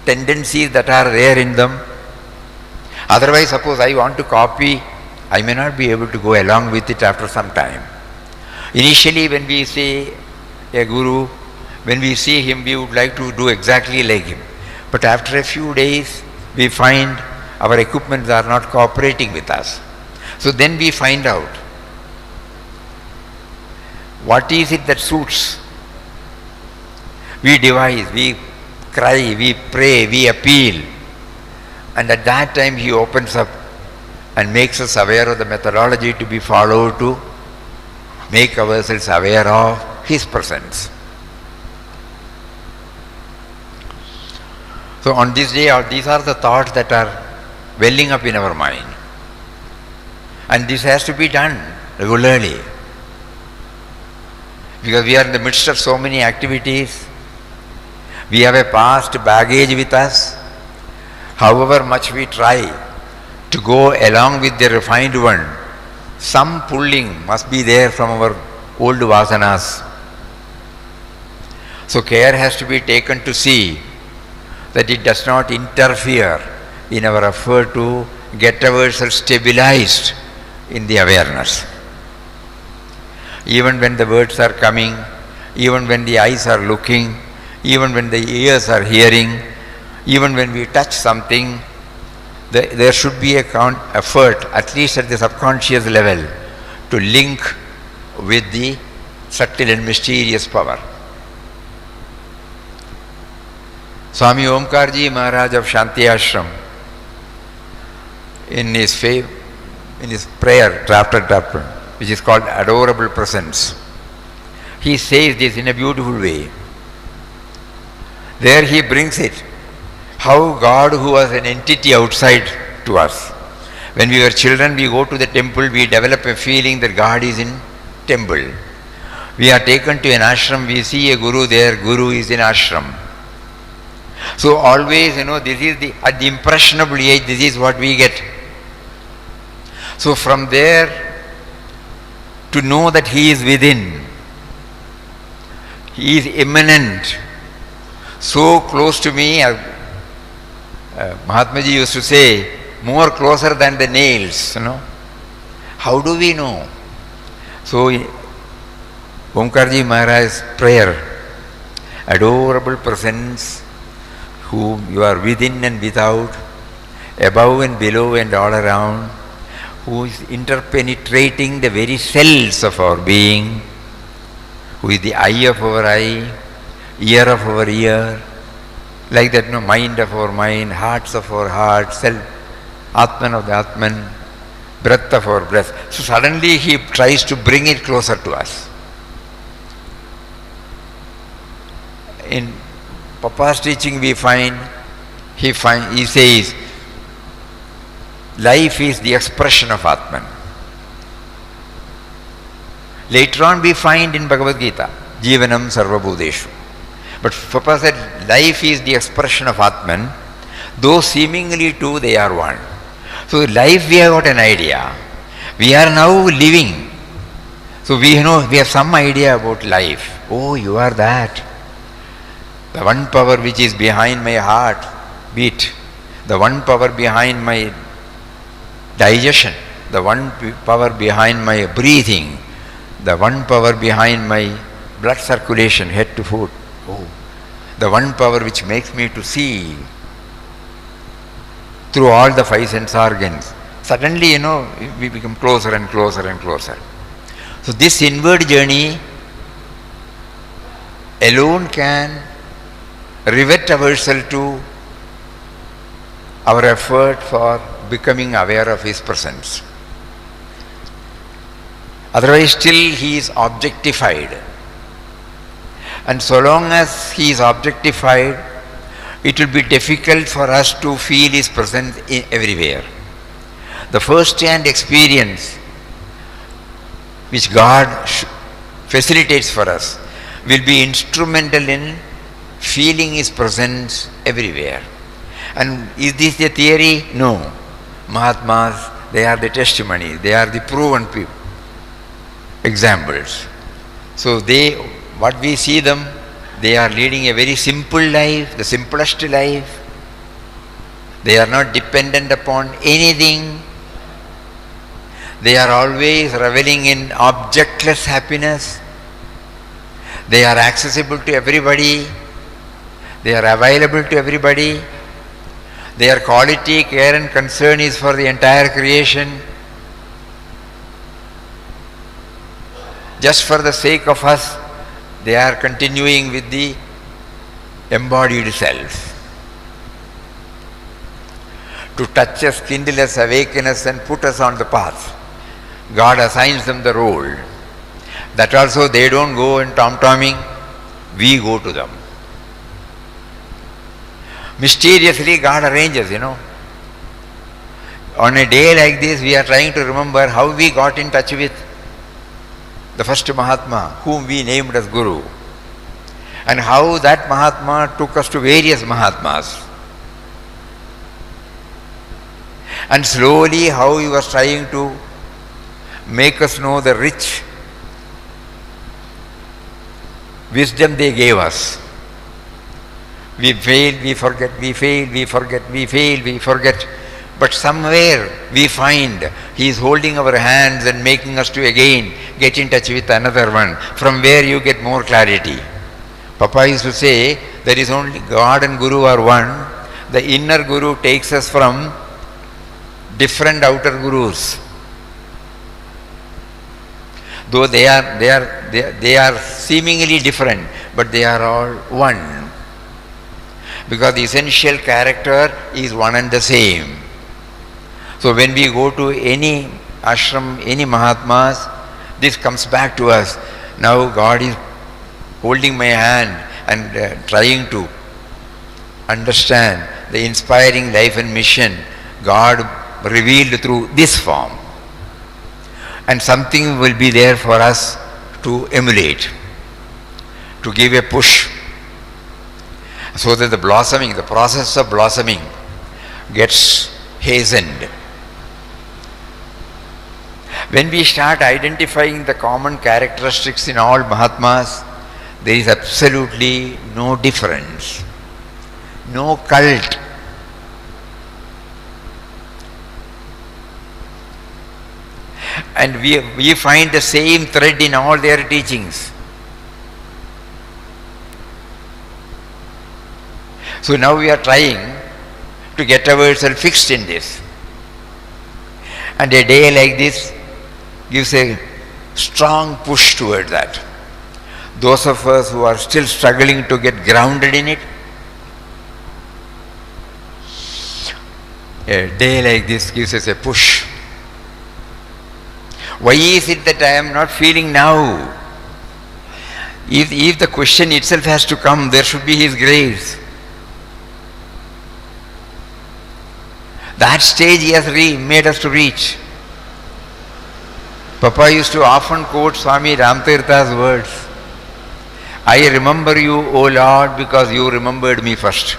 tendencies that are there in them. Otherwise, suppose I want to copy, I may not be able to go along with it after some time. Initially, when we say a guru, when we see him, we would like to do exactly like him. But after a few days, we find our equipments are not cooperating with us. So then we find out what is it that suits. We devise, we cry, we pray, we appeal. And at that time he opens up and makes us aware of the methodology to be followed to make ourselves aware of his presence. So on this day, these are the thoughts that are welling up in our mind. And this has to be done regularly. Because we are in the midst of so many activities. We have a past baggage with us. However much we try to go along with the refined one, some pulling must be there from our old vasanas. So care has to be taken to see that it does not interfere in our effort to get ourselves stabilized in the awareness. Even when the words are coming, even when the eyes are looking, even when the ears are hearing, even when we touch something, there should be a effort, at least at the subconscious level, to link with the subtle and mysterious power. Swami Omkarji Maharaj of Shanti Ashram, in his prayer, drafted, which is called Adorable Presence, he says this in a beautiful way. There he brings it, how God, who was an entity outside to us. When we were children, we go to the temple, we develop a feeling that God is in temple. We are taken to an ashram, we see a guru there, guru is in ashram. So always, this is at the impressionable age, this is what we get. So from there, to know that he is within, he is immanent, so close to me. Mahatma Ji used to say, more closer than the nails, How do we know? So, Omkarji Maharaj's prayer, adorable presence, whom you are within and without, above and below and all around, who is interpenetrating the very cells of our being, who is the eye of our eye, ear of our ear, like that, mind of our mind, hearts of our heart, self, Atman of the Atman, breath of our breath. So suddenly he tries to bring it closer to us. In Papa's teaching we find, he says, life is the expression of Atman. Later on we find in Bhagavad Gita, Jivanam Sarvabhudeshu. But Papa said, life is the expression of Atman, though seemingly two, they are one. So life, we have got an idea. We are now living. So we know, we have some idea about life. Oh, you are that. The one power which is behind my heart beat, the one power behind my digestion, the one power behind my breathing, the one power behind my blood circulation, head to foot. Oh, the one power which makes me to see through all the five sense organs. Suddenly, we become closer and closer and closer. So this inward journey alone can rivet ourselves to our effort for becoming aware of His presence. Otherwise, still He is objectified. And so long as He is objectified, it will be difficult for us to feel His presence everywhere. The first-hand experience which God facilitates for us will be instrumental in feeling His presence everywhere. And is this a theory? No. Mahatmas, they are the testimony, they are the proven examples. So what we see them, they are leading a very simple life, the simplest life. They are not dependent upon anything. They are always reveling in objectless happiness. They are accessible to everybody. They are available to everybody. Their quality, care and concern is for the entire creation. Just for the sake of us, they are continuing with the embodied self. To touch us, kindle us, awaken us and put us on the path. God assigns them the role. That also they don't go in tom-tomming, we go to them. Mysteriously God arranges, On a day like this, we are trying to remember how we got in touch with the first Mahatma, whom we named as Guru, and how that Mahatma took us to various Mahatmas. And slowly how he was trying to make us know the rich wisdom they gave us. We fail, we forget, we fail, we forget, we fail, we forget. But somewhere we find He is holding our hands and making us to again get in touch with another one, from where you get more clarity. Papa used to say, there is only God and Guru are one. The inner Guru takes us from different outer Gurus. Though they are seemingly different, but they are all one. Because the essential character is one and the same. So when we go to any ashram, any Mahatmas, this comes back to us. Now God is holding my hand and trying to understand the inspiring life and mission God revealed through this form. And something will be there for us to emulate, to give a push, so that the process of blossoming gets hastened. When we start identifying the common characteristics in all Mahatmas, there is absolutely no difference, no cult. And we find the same thread in all their teachings. So now we are trying to get ourselves fixed in this. And a day like this gives a strong push toward that. Those of us who are still struggling to get grounded in it, a day like this gives us a push. Why is it that I am not feeling now? If the question itself has to come, there should be His grace. That stage He has made us to reach. Papa used to often quote Swami Ramtirtha's words. I remember you, O Lord, because you remembered me first.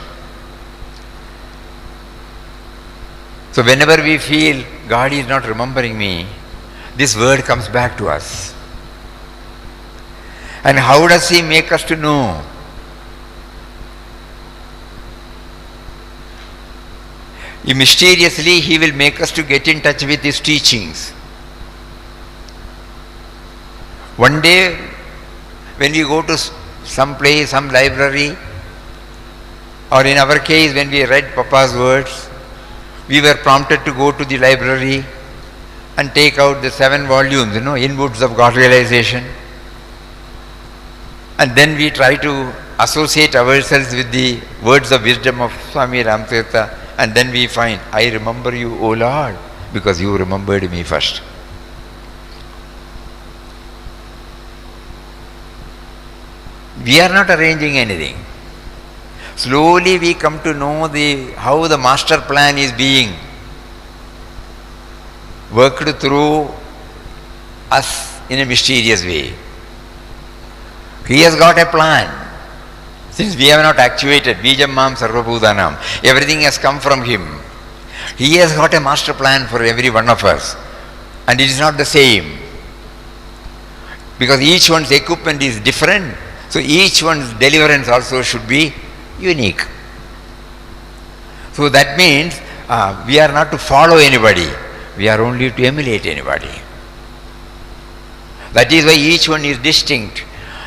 So whenever we feel God is not remembering me, this word comes back to us. And how does He make us to know? Mysteriously, He will make us to get in touch with His teachings. One day, when we go to some place, some library, or in our case, when we read Papa's words, we were prompted to go to the library and take out the 7 volumes, Inwoods of God Realization. And then we try to associate ourselves with the words of wisdom of Swami Ramtirtha, and then we find, I remember you, O Lord, because you remembered me first. We are not arranging anything. Slowly we come to know how the master plan is being worked through us in a mysterious way. He has got a plan. Since we have not actuated, Bijam Mam Sarvabhutanam, everything has come from Him. He has got a master plan for every one of us. And it is not the same. Because each one's equipment is different. So each one's deliverance also should be unique. So that means we are not to follow anybody. We are only to emulate anybody. That is why each one is distinct.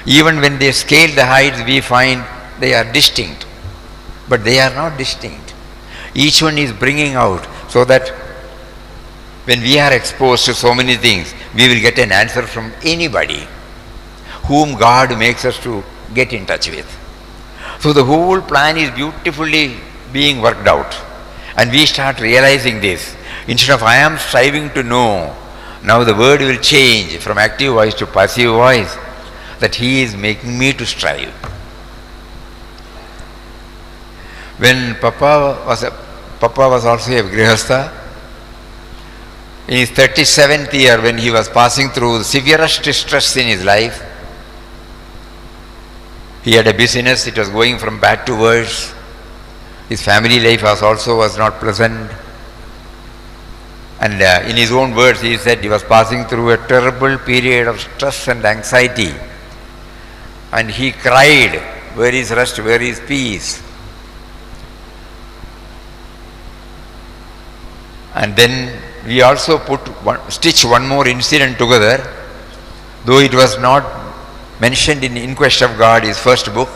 Even when they scale the heights, we find they are distinct. But they are not distinct. Each one is bringing out, so that when we are exposed to so many things, we will get an answer from anybody whom God makes us to get in touch with. So the whole plan is beautifully being worked out. And we start realizing this. Instead of I am striving to know, now the word will change from active voice to passive voice, that He is making me to strive. When Papa was also a Grihastha, in his 37th year, when he was passing through the severest stress in his life, he had a business, it was going from bad to worse. His family life was not pleasant. And in his own words, he said he was passing through a terrible period of stress and anxiety. And he cried, where is rest, where is peace? And then we also stitch one more incident together, though it was not mentioned in Quest of God, his first book.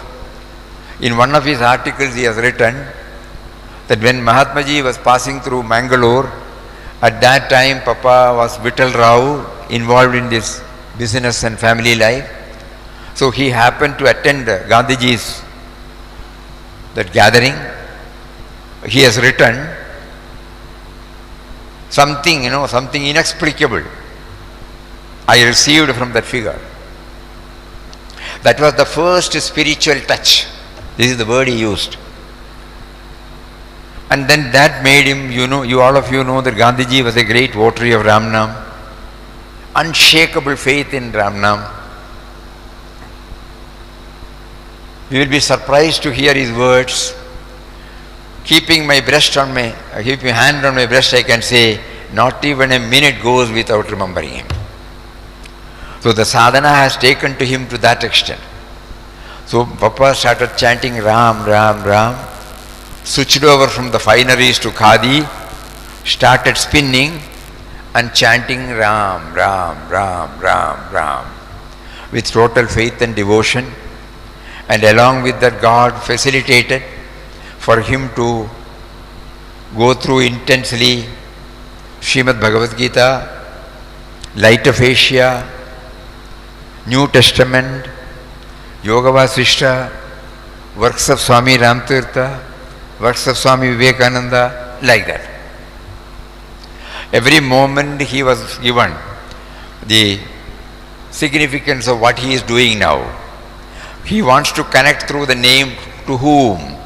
In one of his articles he has written that when Mahatma Ji was passing through Mangalore, at that time Papa was Vittal Rao, involved in this business and family life. So he happened to attend Gandhiji's that gathering. He has written something, something inexplicable I received from that figure. That was the first spiritual touch. This is the word he used. And then that made him, all of you know that Gandhiji was a great votary of Ramnam. Unshakable faith in Ramnam. You will be surprised to hear his words. Keeping my hand on my breast, I can say, not even a minute goes without remembering him. So the sadhana has taken to him to that extent. So Papa started chanting Ram, Ram, Ram, switched over from the fineries to Khadi, started spinning and chanting Ram, Ram, Ram, Ram, Ram, with total faith and devotion. And along with that, God facilitated for him to go through intensely Srimad Bhagavad Gita, Light of Asia, New Testament, Yoga Vasishta, works of Swami Ramtirtha, works of Swami Vivekananda, like that. Every moment he was given the significance of what he is doing now. He wants to connect through the name to whom.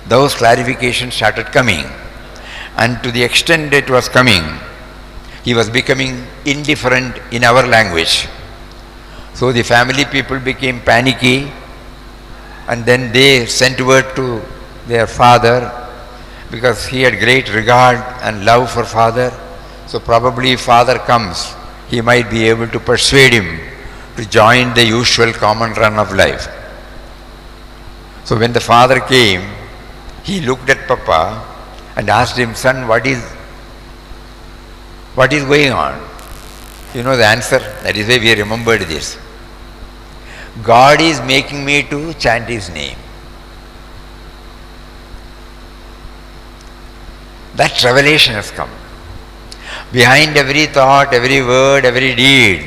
Those clarifications started coming. And to the extent it was coming, he was becoming indifferent in our language. So the family people became panicky and then they sent word to their father, because he had great regard and love for father. So probably if father comes, he might be able to persuade him to join the usual common run of life. So when the father came, he looked at Papa and asked him, "Son, what is going on?" You know the answer. That is why we remembered this. God is making me to chant His name. That revelation has come. Behind every thought, every word, every deed,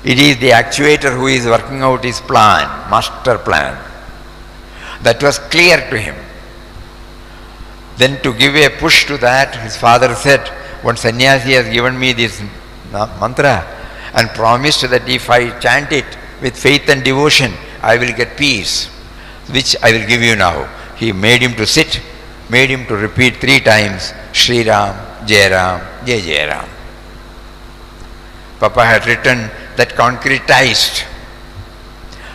it is the actuator who is working out his plan, master plan. That was clear to him. Then to give a push to that, his father said, "One sannyasi has given me this mantra and promised that if I chant it with faith and devotion, I will get peace, which I will give you now." He made him to sit, made him to repeat 3 times, "Shri Ram, Jai Ram, Jai Jai Ram." Papa had written that concretized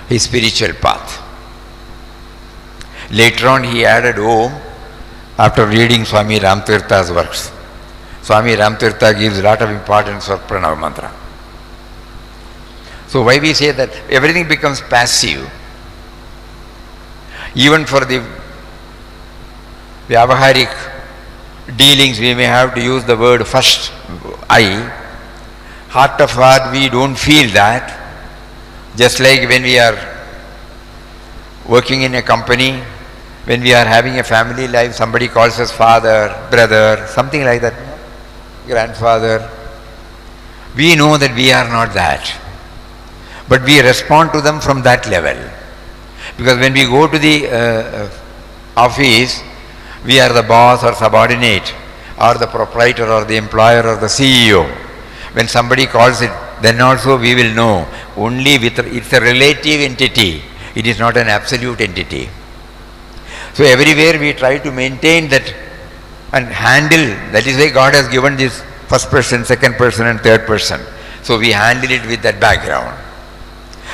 his spiritual path. Later on he added Om after reading Swami Ramtirtha's works. Swami Ramtirtha gives a lot of importance for Pranava mantra. So why we say that everything becomes passive? Even for the Vyavaharik dealings, we may have to use the word first, I. Heart of heart, we don't feel that. Just like when we are working in a company, when we are having a family life, somebody calls us father, brother, something like that, grandfather. We know that we are not that. But we respond to them from that level. Because when we go to the office, we are the boss or subordinate, or the proprietor or the employer or the CEO. When somebody calls it, then also we will know. Only with it's a relative entity. It is not an absolute entity. So everywhere we try to maintain that and handle. That is why God has given this first person, second person and third person. So we handle it with that background.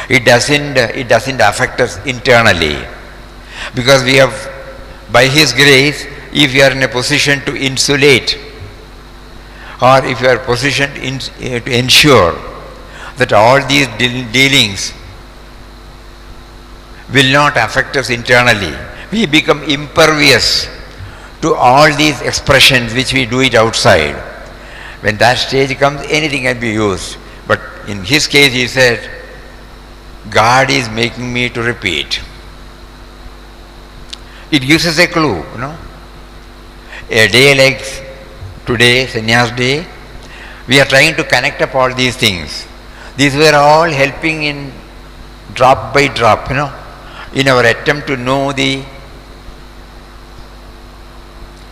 It doesn't affect us internally. Because we have, by His grace, if you are in a position to insulate, or if you are positioned to ensure that all these dealings will not affect us internally, we become impervious to all these expressions which we do it outside. When that stage comes, anything can be used. But in his case, he said, God is making me to repeat. It gives us a clue, you know. A day like today, Sannyas Day, we are trying to connect up all these things. These were all helping in drop by drop, you know, in our attempt to know the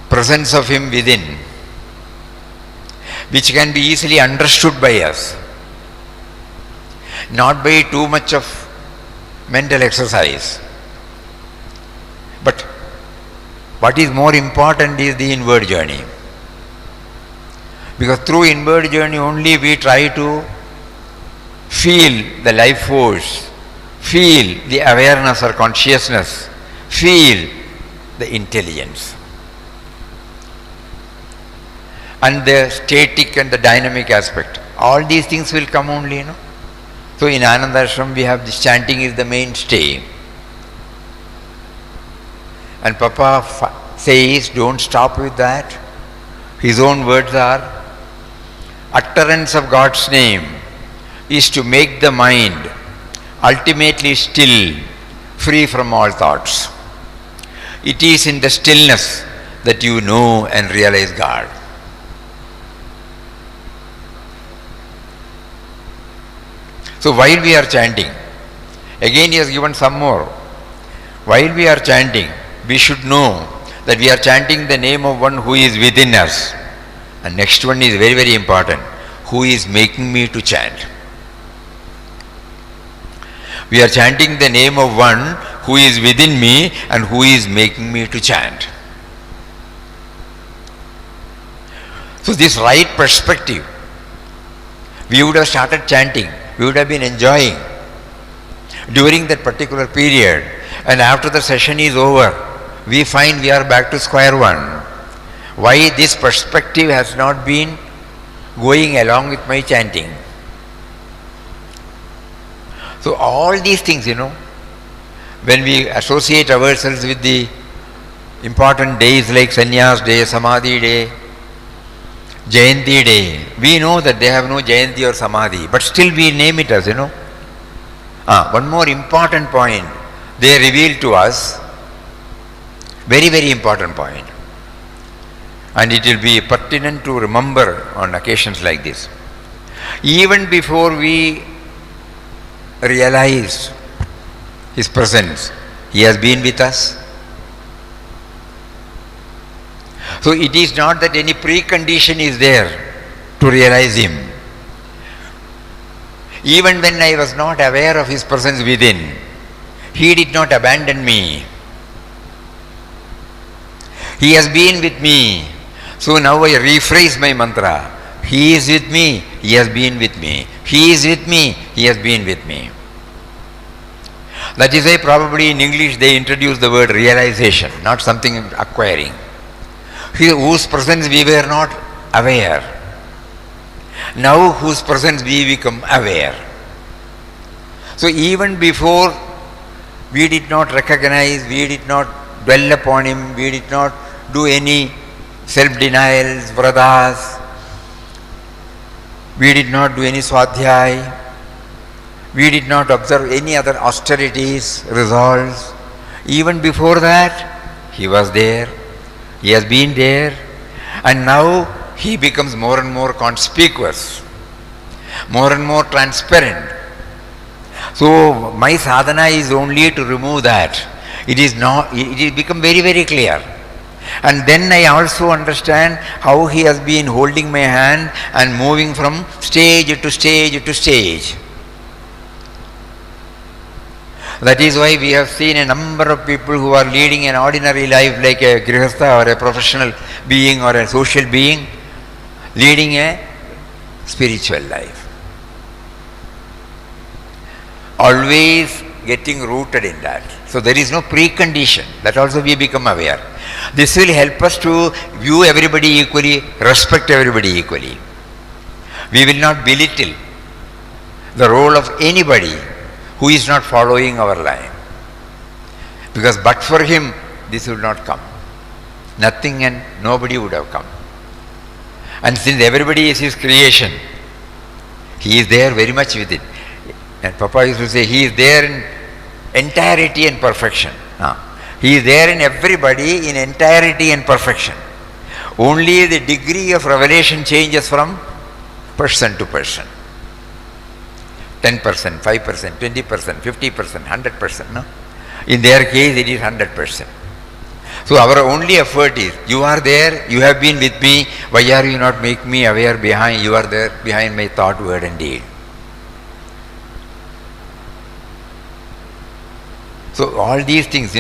presence of Him within, which can be easily understood by us, not by too much of mental exercise. But what is more important is the inward journey. Because through inward journey only we try to feel the life force, feel the awareness or consciousness, feel the intelligence. And the static and the dynamic aspect. All these things will come only, you know. So in Ananda Ashram we have this chanting is the mainstay. And Papa says, don't stop with that. His own words are, utterance of God's name is to make the mind ultimately still, free from all thoughts. It is in the stillness that you know and realize God. So while we are chanting, again he has given some more. While we are chanting, we should know that we are chanting the name of one who is within us. And next one is very, very important. Who is making me to chant? We are chanting the name of one who is within me and who is making me to chant. So this right perspective, we would have started chanting. We would have been enjoying during that particular period. and after the session is over, we find we are back to square one. Why this perspective has not been going along with my chanting? So all these things, when we associate ourselves with the important days like Sannyas Day, Samadhi Day, Jayanti Day, we know that they have no Jayanti or Samadhi, but still we name it as, one more important point they reveal to us, very, very important point. And it will be pertinent to remember on occasions like this. Even before we realize His presence, He has been with us. So it is not that any precondition is there to realize Him. Even when I was not aware of His presence within, He did not abandon me. He has been with me. So now I rephrase my mantra. He is with me, He has been with me. He is with me, He has been with me. That is why probably in English they introduce the word realization, not something acquiring. Whose presence we were not aware. Now whose presence we become aware. So even before we did not recognize, we did not dwell upon Him, we did not do any self-denials, vradas, we did not do any swadhyay, we did not observe any other austerities, resolves. Even before that, He was there, He has been there, and now He becomes more and more conspicuous, more and more transparent. So my sadhana is only to remove that. It is become very, very clear. And then I also understand how He has been holding my hand and moving from stage to stage to stage. That is why we have seen a number of people who are leading an ordinary life like a grihastha or a professional being or a social being, leading a spiritual life. Always getting rooted in that. So there is no precondition. That also we become aware. This will help us to view everybody equally, respect everybody equally. We will not belittle the role of anybody who is not following our line. Because but for Him, this would not come. Nothing and nobody would have come. And since everybody is His creation, He is there very much with it. And Papa used to say, He is there in entirety and perfection. He is there in everybody in entirety and perfection. Only the degree of revelation changes from person to person. 10%, 5%, 20%, 50%, 100%. No? In their case, it is 100%. So our only effort is, you are there, you have been with me, why are you not making me aware behind, you are there behind my thought, word and deed. So all these things,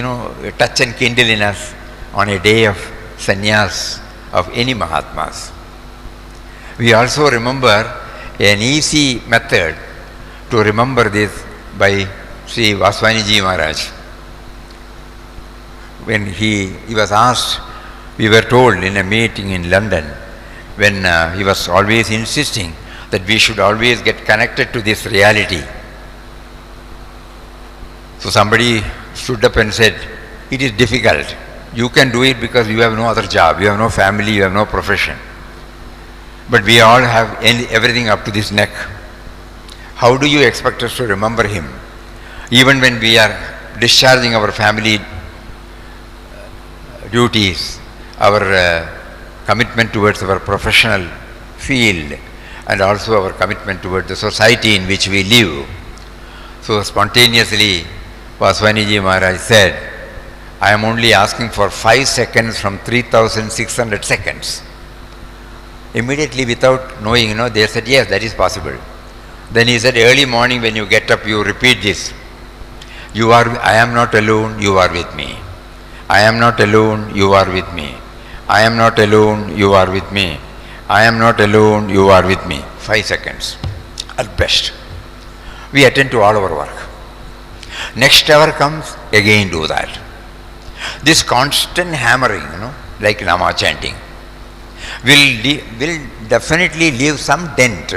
touch and kindle in us on a day of sannyas of any Mahatmas. We also remember an easy method to remember this by Sri Vaswaniji Maharaj. When he was asked, we were told in a meeting in London, when he was always insisting that we should always get connected to this reality. So somebody stood up and said, it is difficult. You can do it because you have no other job, you have no family, you have no profession. But we all have everything up to this neck. How do you expect us to remember Him? Even when we are discharging our family duties, our commitment towards our professional field, and also our commitment towards the society in which we live. So spontaneously, Vaswaniji Maharaj said, I am only asking for 5 seconds from 3,600 seconds. Immediately without knowing, they said, yes, that is possible. Then he said, early morning when you get up, you repeat this. I am not alone, you are with me. I am not alone, you are with me. I am not alone, you are with me. I am not alone, you are with me. 5 seconds at best. We attend to all our work. Next hour comes, again do that. This constant hammering, like Nama chanting, will definitely leave some dent,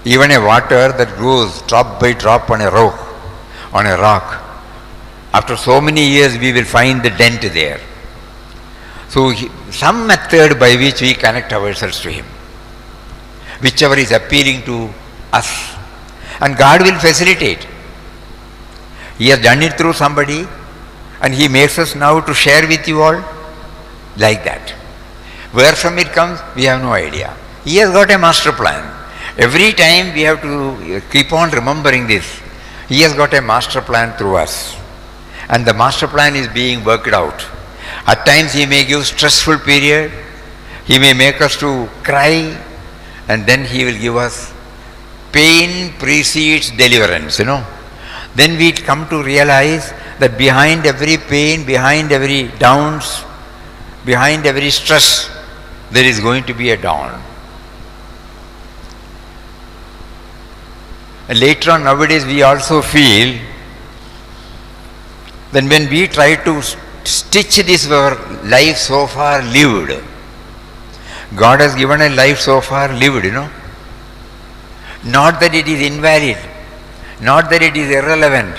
Even a water that goes drop by drop on a rock, after so many years we will find the dent there. So some method by which we connect ourselves to Him, whichever is appealing to us, and God will facilitate. He has done it through somebody, and He makes us now to share with you all like that. Where from it comes, we have no idea. He has got a master plan. Every time we have to keep on remembering this. He has got a master plan through us, and the master plan is being worked out. At times He may give stressful period, He may make us to cry, and then He will give us pain precedes deliverance, Then we come to realize that behind every pain, behind every downs, behind every stress, there is going to be a dawn. And later on, nowadays, we also feel that when we try to stitch this our life so far lived, God has given a life so far lived, Not that it is invalid, not that it is irrelevant.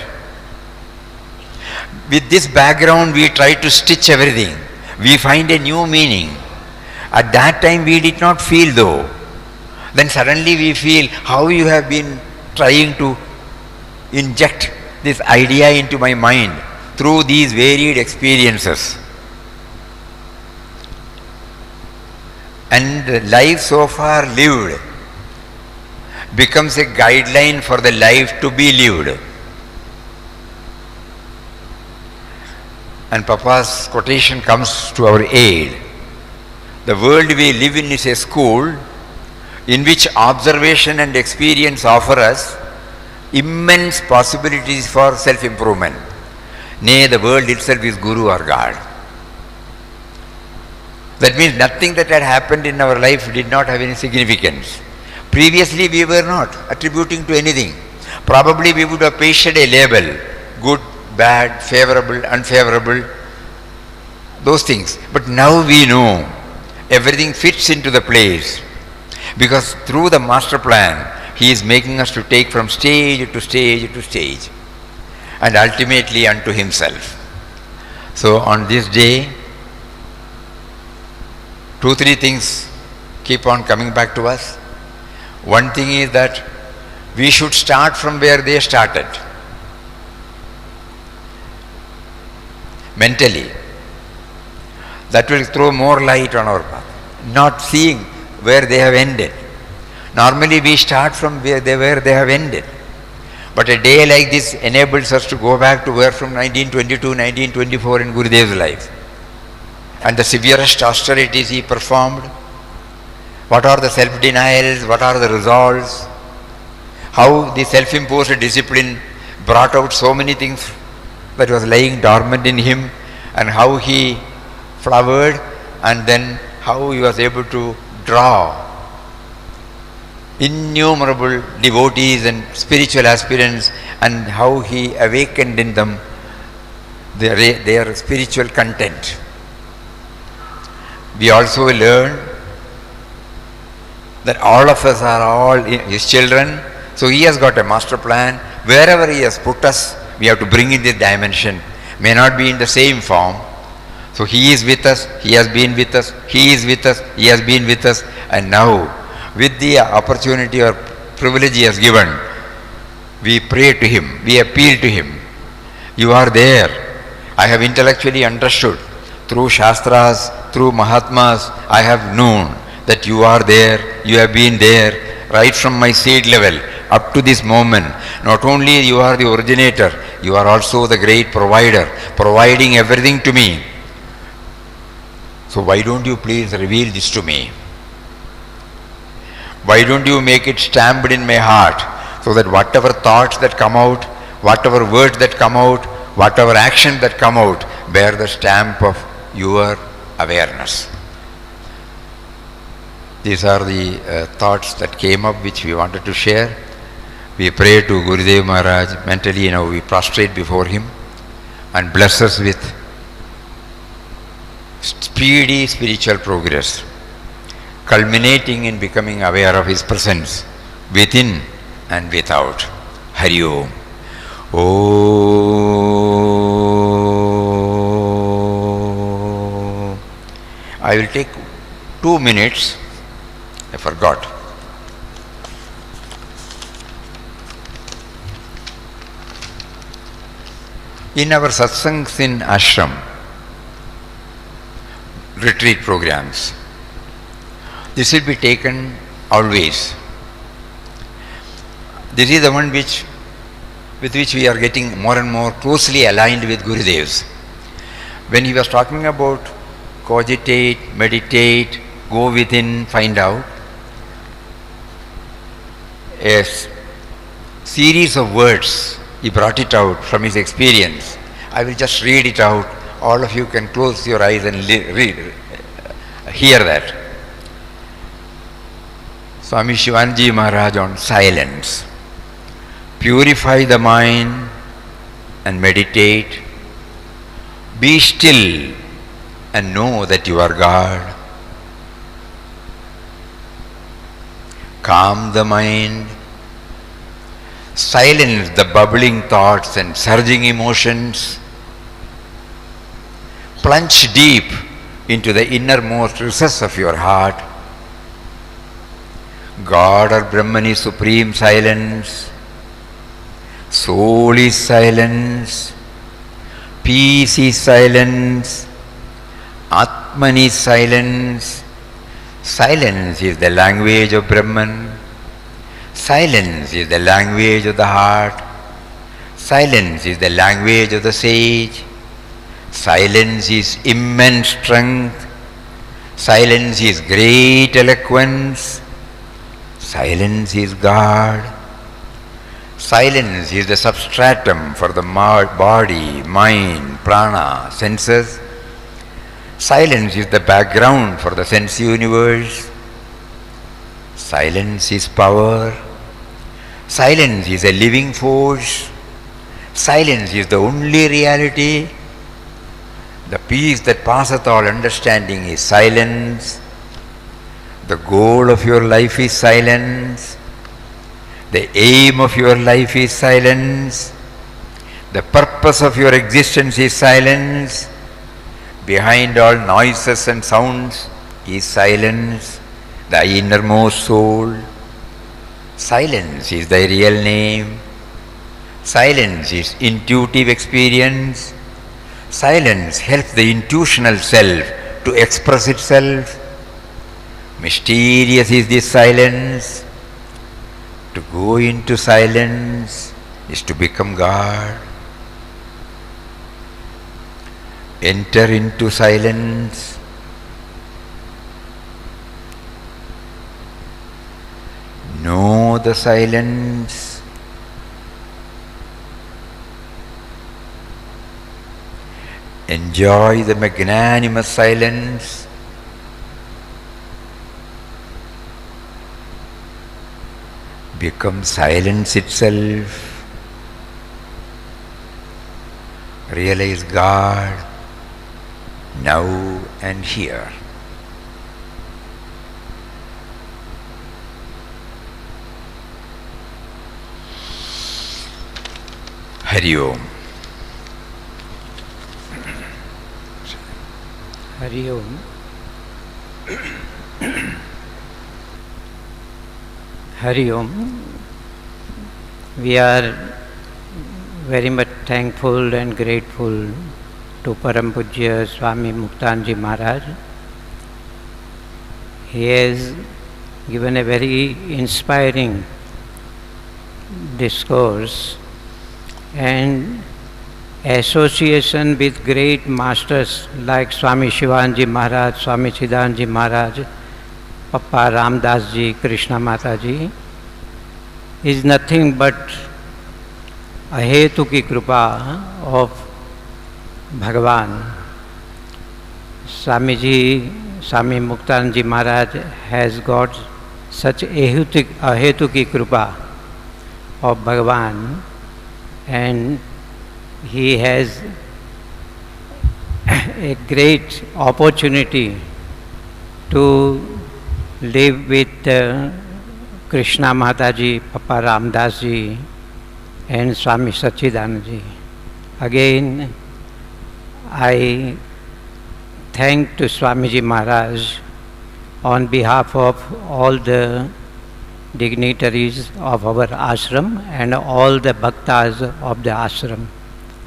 With this background, we try to stitch everything. We find a new meaning. At that time, we did not feel though. Then suddenly we feel how you have been trying to inject this idea into my mind through these varied experiences. And life so far lived becomes a guideline for the life to be lived. And Papa's quotation comes to our aid. The world we live in is a school in which observation and experience offer us immense possibilities for self-improvement. Nay, the world itself is Guru or God. That means nothing that had happened in our life did not have any significance. Previously we were not attributing to anything. Probably we would have pasted a label, good, bad, favorable, unfavorable, those things. But now we know everything fits into the place, because through the master plan, He is making us to take from stage to stage to stage, and ultimately unto Himself. So on this day, 2-3 things keep on coming back to us. One thing is that we should start from where they started, mentally. That will throw more light on our path, not seeing where they have ended. Normally we start from where they have ended. But a day like this enables us to go back to where from 1922, 1924 in Gurudev's life. And the severest austerities he performed. What are the self-denials? What are the resolves? How the self-imposed discipline brought out so many things that was lying dormant in him, and how he flowered, and then how he was able to draw innumerable devotees and spiritual aspirants, and how he awakened in them their spiritual content. We also learn that all of us are all his children. So he has got a master plan. Wherever he has put us, we have to bring in this dimension. May not be in the same form. So he is with us, he has been with us, he is with us, he has been with us, and now with the opportunity or privilege he has given, we pray to him, we appeal to him. You are there. I have intellectually understood. Through Shastras, through Mahatmas, I have known that you are there, you have been there, right from my seed level up to this moment. Not only you are the originator, you are also the great provider, providing everything to me. So why don't you please reveal this to me? Why don't you make it stamped in my heart, so that whatever thoughts that come out, whatever words that come out, whatever actions that come out, bear the stamp of your awareness. These are the thoughts that came up which we wanted to share. We pray to Gurudev Maharaj mentally, we prostrate before him and bless us with speedy spiritual progress, culminating in becoming aware of his presence within and without. Hari Om. Om. I will take 2 minutes. I forgot. In our satsangs in ashram, retreat programs, this will be taken always. This is the one with which we are getting more and more closely aligned with Gurudev's. When he was talking about cogitate, meditate, go within, find out, a series of words, he brought it out from his experience. I will just read it out. All of you can close your eyes and hear that. Swami Shivanji Maharaj on silence. Purify the mind and meditate. Be still and know that you are God. Calm the mind. Silence the bubbling thoughts and surging emotions. Plunge deep into the innermost recess of your heart. God or Brahman is supreme silence. Soul is silence. Peace is silence. Atman is silence. Silence is the language of Brahman. Silence is the language of the heart. Silence is the language of the sage. Silence is immense strength. Silence is great eloquence. Silence is God. Silence is the substratum for the body, mind, prana, senses. Silence is the background for the sense universe. Silence is power. Silence is a living force. Silence is the only reality. The peace that passeth all understanding is silence. The goal of your life is silence. The aim of your life is silence. The purpose of your existence is silence. Behind all noises and sounds is silence, the innermost soul. Silence is thy real name. Silence is intuitive experience. Silence helps the intuitional self to express itself. Mysterious is this silence. To go into silence is to become God. Enter into silence. Know the silence. Enjoy the magnanimous silence. Become silence itself. Realize God now and here. Hari Om. Hari Om. Hari Om. We are very much thankful and grateful to Param Pujya Swami Muktanand Maharaj. He has given a very inspiring discourse, and association with great masters like Swami Shivanji Maharaj, Swami Siddhanand Maharaj, Papa Ramdas Ji, Krishna Mata Ji is nothing but अहेतु की कृपा of Bhagavan. Swami Muktanand Ji Maharaj has got such ahetu ki कृपा of Bhagavan, and he has a great opportunity to live with Krishna Mataji, Papa Ramdas ji, and Swami Sachidanand ji. Again, I thank to Swamiji Maharaj on behalf of all the dignitaries of our ashram and all the bhaktas of the ashram.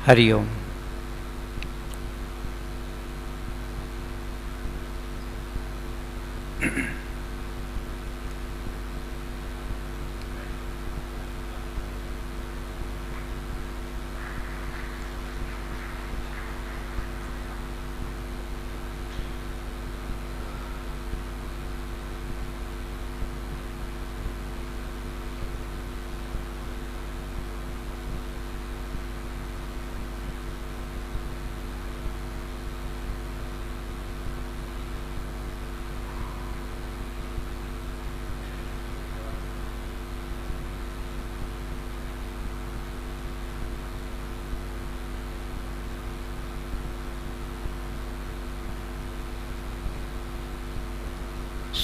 Hari Om.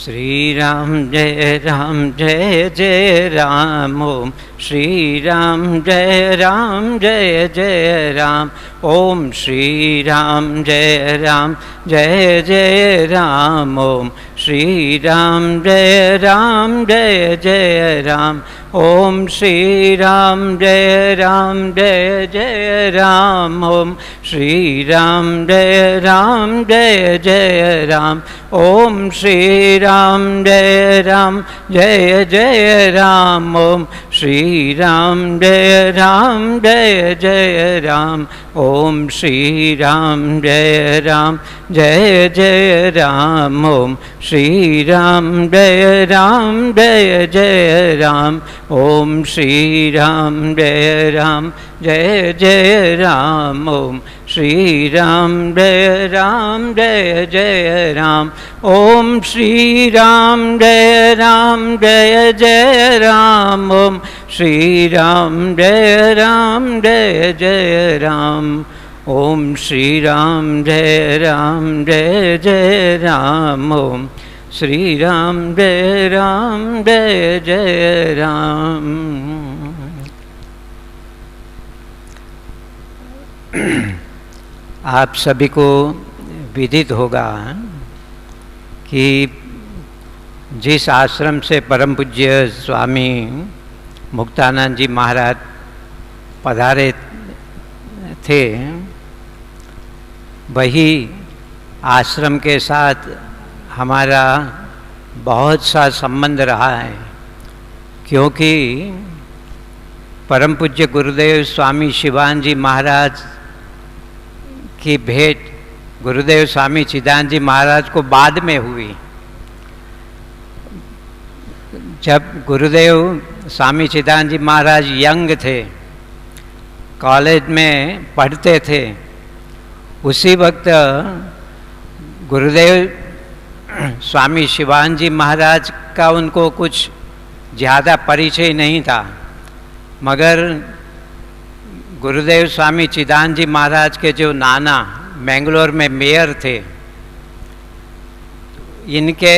Shri Ram Jai Ram Jai Jai Ram Om Shri Ram Jai Ram Jai Jai Ram Om Shri Ram Jai Ram Jai Jai Ram Om Shri Ram Jai Ram Jai Jai Ram Om Shri Ram Jai Ram Jai Jai Ram Om Shri Ram Jai Ram Jai Jai Ram Om Shri Ram Jai Ram Jai Jai Ram Om Shri Ram Jai Ram Jai Jai Ram Om Shri Ram Jai Ram Jai Jai Ram Om Shri Ram Jai Ram Jai Jai Ram Om Shri Ram Jai Ram Jai Jai Ram Om Shri Ram Jai Ram Jai Jai Ram Om Shri Ram Jai Ram Jai Jai Ram Om Shri Ram Jai Ram Jai Jai Ram Om Shri Ram Jai Ram Jai Jai Ram Om Shri Ram Jai Ram Jai Jai Ram. आप सभी को विदित होगा कि जिस आश्रम से परम पूज्य स्वामी मुक्तानंद जी महाराज पधारे थे, वही आश्रम के साथ हमारा बहुत सा संबंध रहा है, क्योंकि परम पूज्य गुरुदेव स्वामी शिवानंद जी महाराज की भेंट गुरुदेव स्वामी चिदानंद जी महाराज को बाद में हुई। जब गुरुदेव स्वामी चिदानंद जी महाराज यंग थे, कॉलेज में पढ़ते थे, उसी वक्त गुरुदेव स्वामी शिवानंद जी महाराज का उनको कुछ ज़्यादा परिचय नहीं था, मगर गुरुदेव स्वामी चिदानंद जी महाराज के जो नाना मैंगलोर में मेयर थे, इनके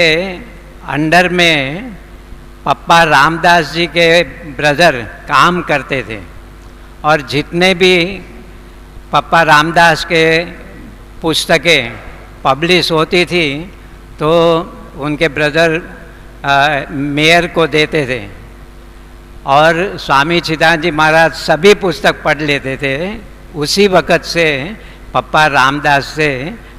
अंडर में पप्पा रामदास जी के ब्रदर काम करते थे, और जितने भी पप्पा रामदास के पुस्तकें पब्लिश होती थी तो उनके ब्रदर मेयर को देते थे, और स्वामी चिदानंद जी महाराज सभी पुस्तक पढ़ लेते थे। उसी वक़्त से पप्पा रामदास से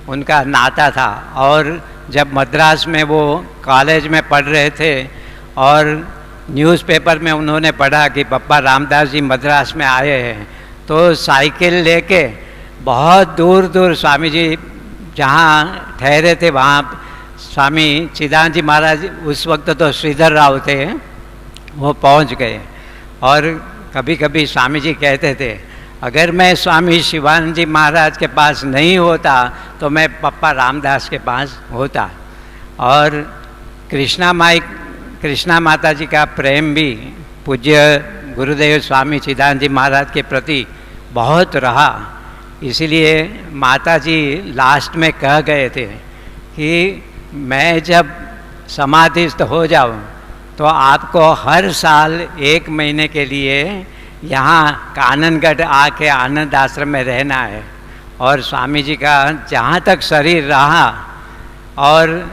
उनका नाता था, और जब मद्रास में वो कॉलेज में पढ़ रहे थे और न्यूज़पेपर में उन्होंने पढ़ा कि पप्पा रामदास जी मद्रास में आए हैं, तो साइकिल लेके बहुत दूर दूर स्वामी जी जहाँ ठहरे थे वहाँ स्वामी चिदानंद जी महाराज, उस वक्त तो श्रीधर राव थे, वो पहुंच गए। और कभी कभी स्वामी जी कहते थे, अगर मैं स्वामी शिवानंद जी महाराज के पास नहीं होता तो मैं पप्पा रामदास के पास होता। और कृष्णा माता जी का प्रेम भी पूज्य गुरुदेव स्वामी चिदानंद जी महाराज के प्रति बहुत रहा। इसीलिए माता जी लास्ट में कह गए थे कि मैं जब समाधिस्थ हो जाऊं तो आपको हर साल 1 महीने के लिए यहाँ काननगढ़ आके आनंद आश्रम में रहना है। और स्वामी जी का जहाँ तक शरीर रहा और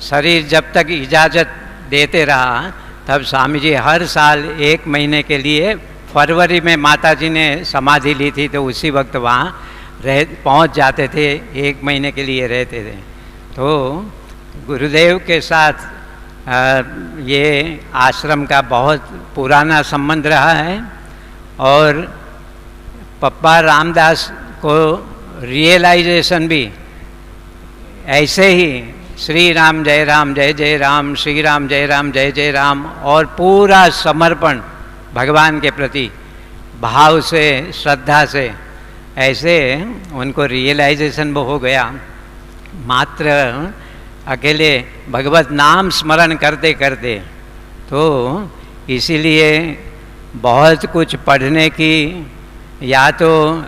शरीर जब तक इजाज़त देते रहा, तब स्वामी जी हर साल 1 महीने के लिए, फरवरी में माता जी ने समाधि ली थी तो उसी वक्त वहाँ पहुँच जाते थे, 1 महीने के लिए रहते थे। तो गुरुदेव के साथ ये आश्रम का बहुत पुराना संबंध रहा है। और पप्पा रामदास को रियलाइजेशन भी ऐसे ही श्री राम जय जय राम, श्री राम जय जय राम, और पूरा समर्पण भगवान के प्रति भाव से, श्रद्धा से, ऐसे उनको रियलाइजेशन वो हो गया। मात्र अकेले भगवत नाम स्मरण करते करते। तो इसीलिए बहुत कुछ पढ़ने की या तो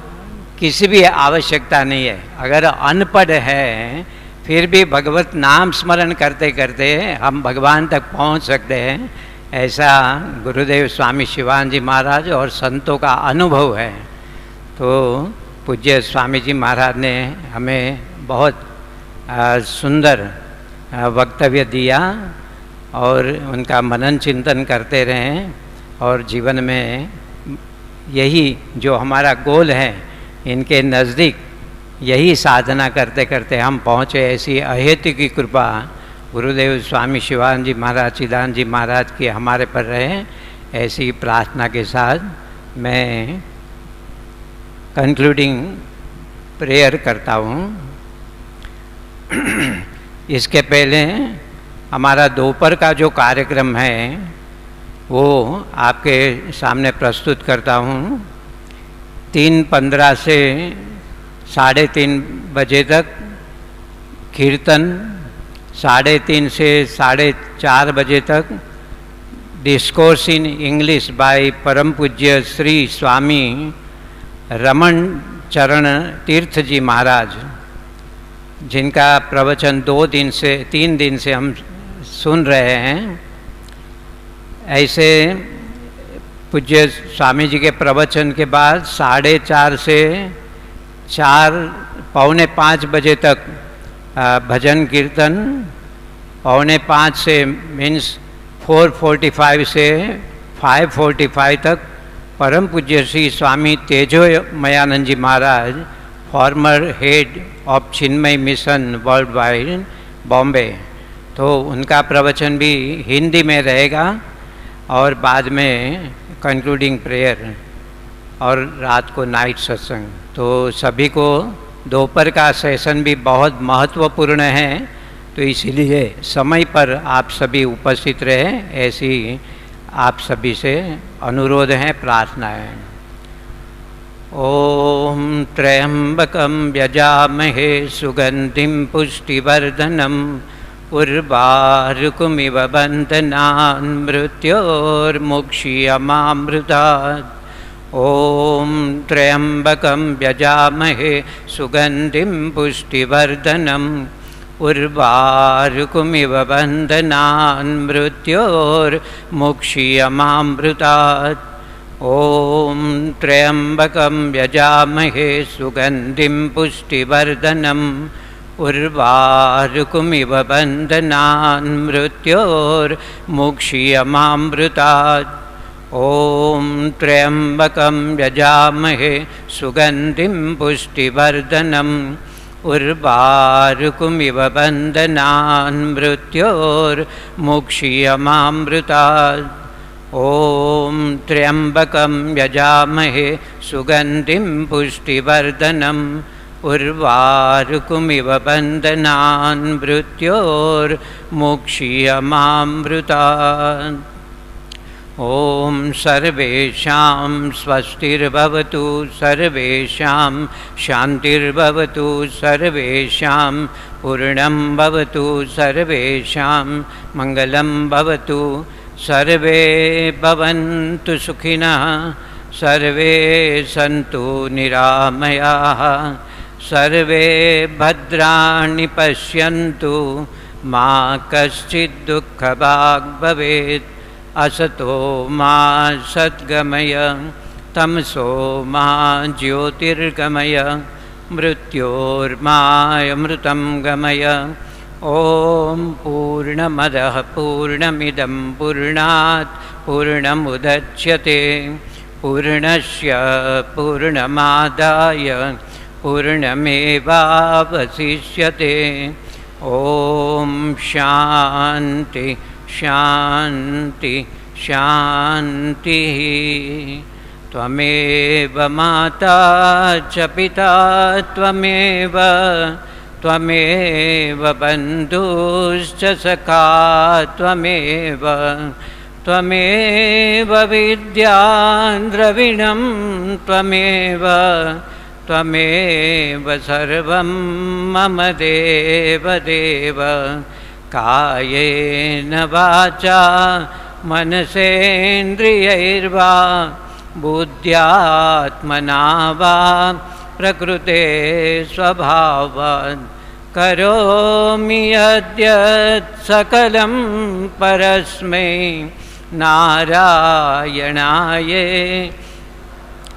किसी भी आवश्यकता नहीं है। अगर अनपढ़ है फिर भी भगवत नाम स्मरण करते करते हम भगवान तक पहुंच सकते हैं, ऐसा गुरुदेव स्वामी शिवानंद जी महाराज और संतों का अनुभव है। तो पूज्य स्वामी जी महाराज ने हमें बहुत सुंदर वक्तव्य दिया और उनका मनन चिंतन करते रहें और जीवन में यही जो हमारा गोल है, इनके नज़दीक यही साधना करते करते हम पहुँचे। ऐसी अहेतु की कृपा गुरुदेव स्वामी शिवानंद जी महाराज, चिदानंद जी महाराज की हमारे पर रहे, ऐसी प्रार्थना के साथ मैं कंक्लूडिंग प्रेयर करता हूँ। इसके पहले हमारा दोपहर का जो कार्यक्रम है वो आपके सामने प्रस्तुत करता हूँ। 3:15 से 3:30 बजे तक कीर्तन, 3:30 से 4:30 बजे तक डिस्कोर्स इन इंग्लिश बाय परम पूज्य श्री स्वामी रमन चरण तीर्थ जी महाराज, जिनका प्रवचन 3 दिन से हम सुन रहे हैं। ऐसे पूज्य स्वामी जी के प्रवचन के बाद 4:30 से 4:45 बजे तक भजन कीर्तन, 4:45 से मीन्स 4:45 से 5:45 तक परम पूज्य Shri Swami Tejomayananda ji Maharaj, former head of Chinmaya mission world wide Bombay, तो उनका प्रवचन भी हिंदी में रहेगा और बाद में कंक्लूडिंग प्रेयर और रात को नाइट सत्संग। तो सभी को दोपहर का सेशन भी बहुत महत्वपूर्ण है, तो इसीलिए समय पर आप सभी उपस्थित रहें, ऐसी आप सभी से अनुरोध है, प्रार्थना है। ओम त्र्यंबकं यजामहे सुगंधिं पुष्टिवर्धनम् उर्वारुकमिव बन्धनान् मृत्योर्मुक्षीयमामृतात्। ओम त्र्यंबकं यजामहे सुगंधिं पुष्टिवर्धनम् उर्वारुकमिव बन्धनान् मृत्योर्मुक्षीयमामृतात्। ओम त्र्यंबकं यजामहे सुगंधिं पुष्टिवर्धनम् उर्वारुकमिव बन्धनान् मृत्योर्मुक्षीयमामृतात्। ओम त्र्यंबकं यजामहे सुगंधिं पुष्टिवर्धनम् उर्वारुकमिव बन्धनान् मृत्योर्मुक्षीयमामृतात्। ओम त्र्यंबकं यजामहे सुगंधिं पुष्टिवर्धनम् उर्वारुकमिव बन्धनान् मृत्योर्मुक्षीयमामृतात्। ओम सर्वेषां स्वस्तिर्भवतु, सर्वेषां शान्तिर्भवतु, सर्वेषां पूर्णं भवतु, सर्वेषां मङ्गलं भवतु, सर्वे भवन्तु सुखिनः, सर्वे सन्तु निरामयाः, सर्वे भद्राणि पश्यन्तु, मा कश्चित् दुःखभाग् भवेत्। असतो मा सद्गमय, तमसो मा ज्योतिर्गमय, मृत्योर्मामृतं गमय। ॐ पूर्णमदः पूर्णमिदं पूर्णात् पूर्णमुदच्यते, पूर्णस्य पूर्णमादाय पूर्णमेवावशिष्यते। ॐ शान्ति शान्ति शान्तिः। त्वमेव माता च पिता त्वमेव, त्वमेव बन्धुश्च सखा त्वमेव, त्वमेव विद्या द्रविणं त्वमेव, त्वमेव सर्वं मम देव देव। कायेन वाचा मनसेन्द्रियैर्वा बुद्ध्यात्मना वा प्रकृते स्वभावात् करोमि यद्यत् सकलं परस्मै नारायणाय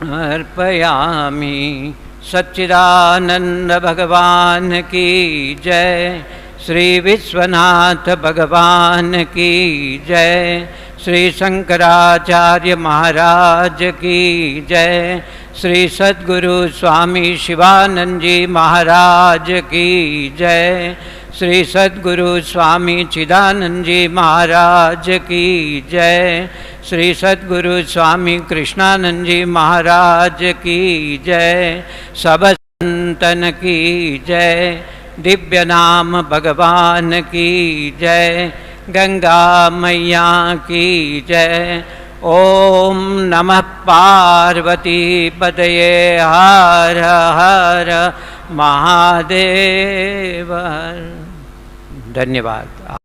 अर्पयामि। सच्चिदानंद भगवान की जय, श्री विश्वनाथ भगवान की जय, श्री शंकराचार्य महाराज की जय, श्री सद्गुरु स्वामी शिवानंद जी महाराज की जय, श्री सद्गुरु स्वामी चिदानंद जी महाराज की जय, श्री सद्गुरु स्वामी कृष्णानंद जी महाराज की जय, सब संतन की जय, दिव्य नाम भगवान की जय, गंगा मैया की जय। ओम नमः पार्वती पतये, हर हर महादेव। धन्यवाद।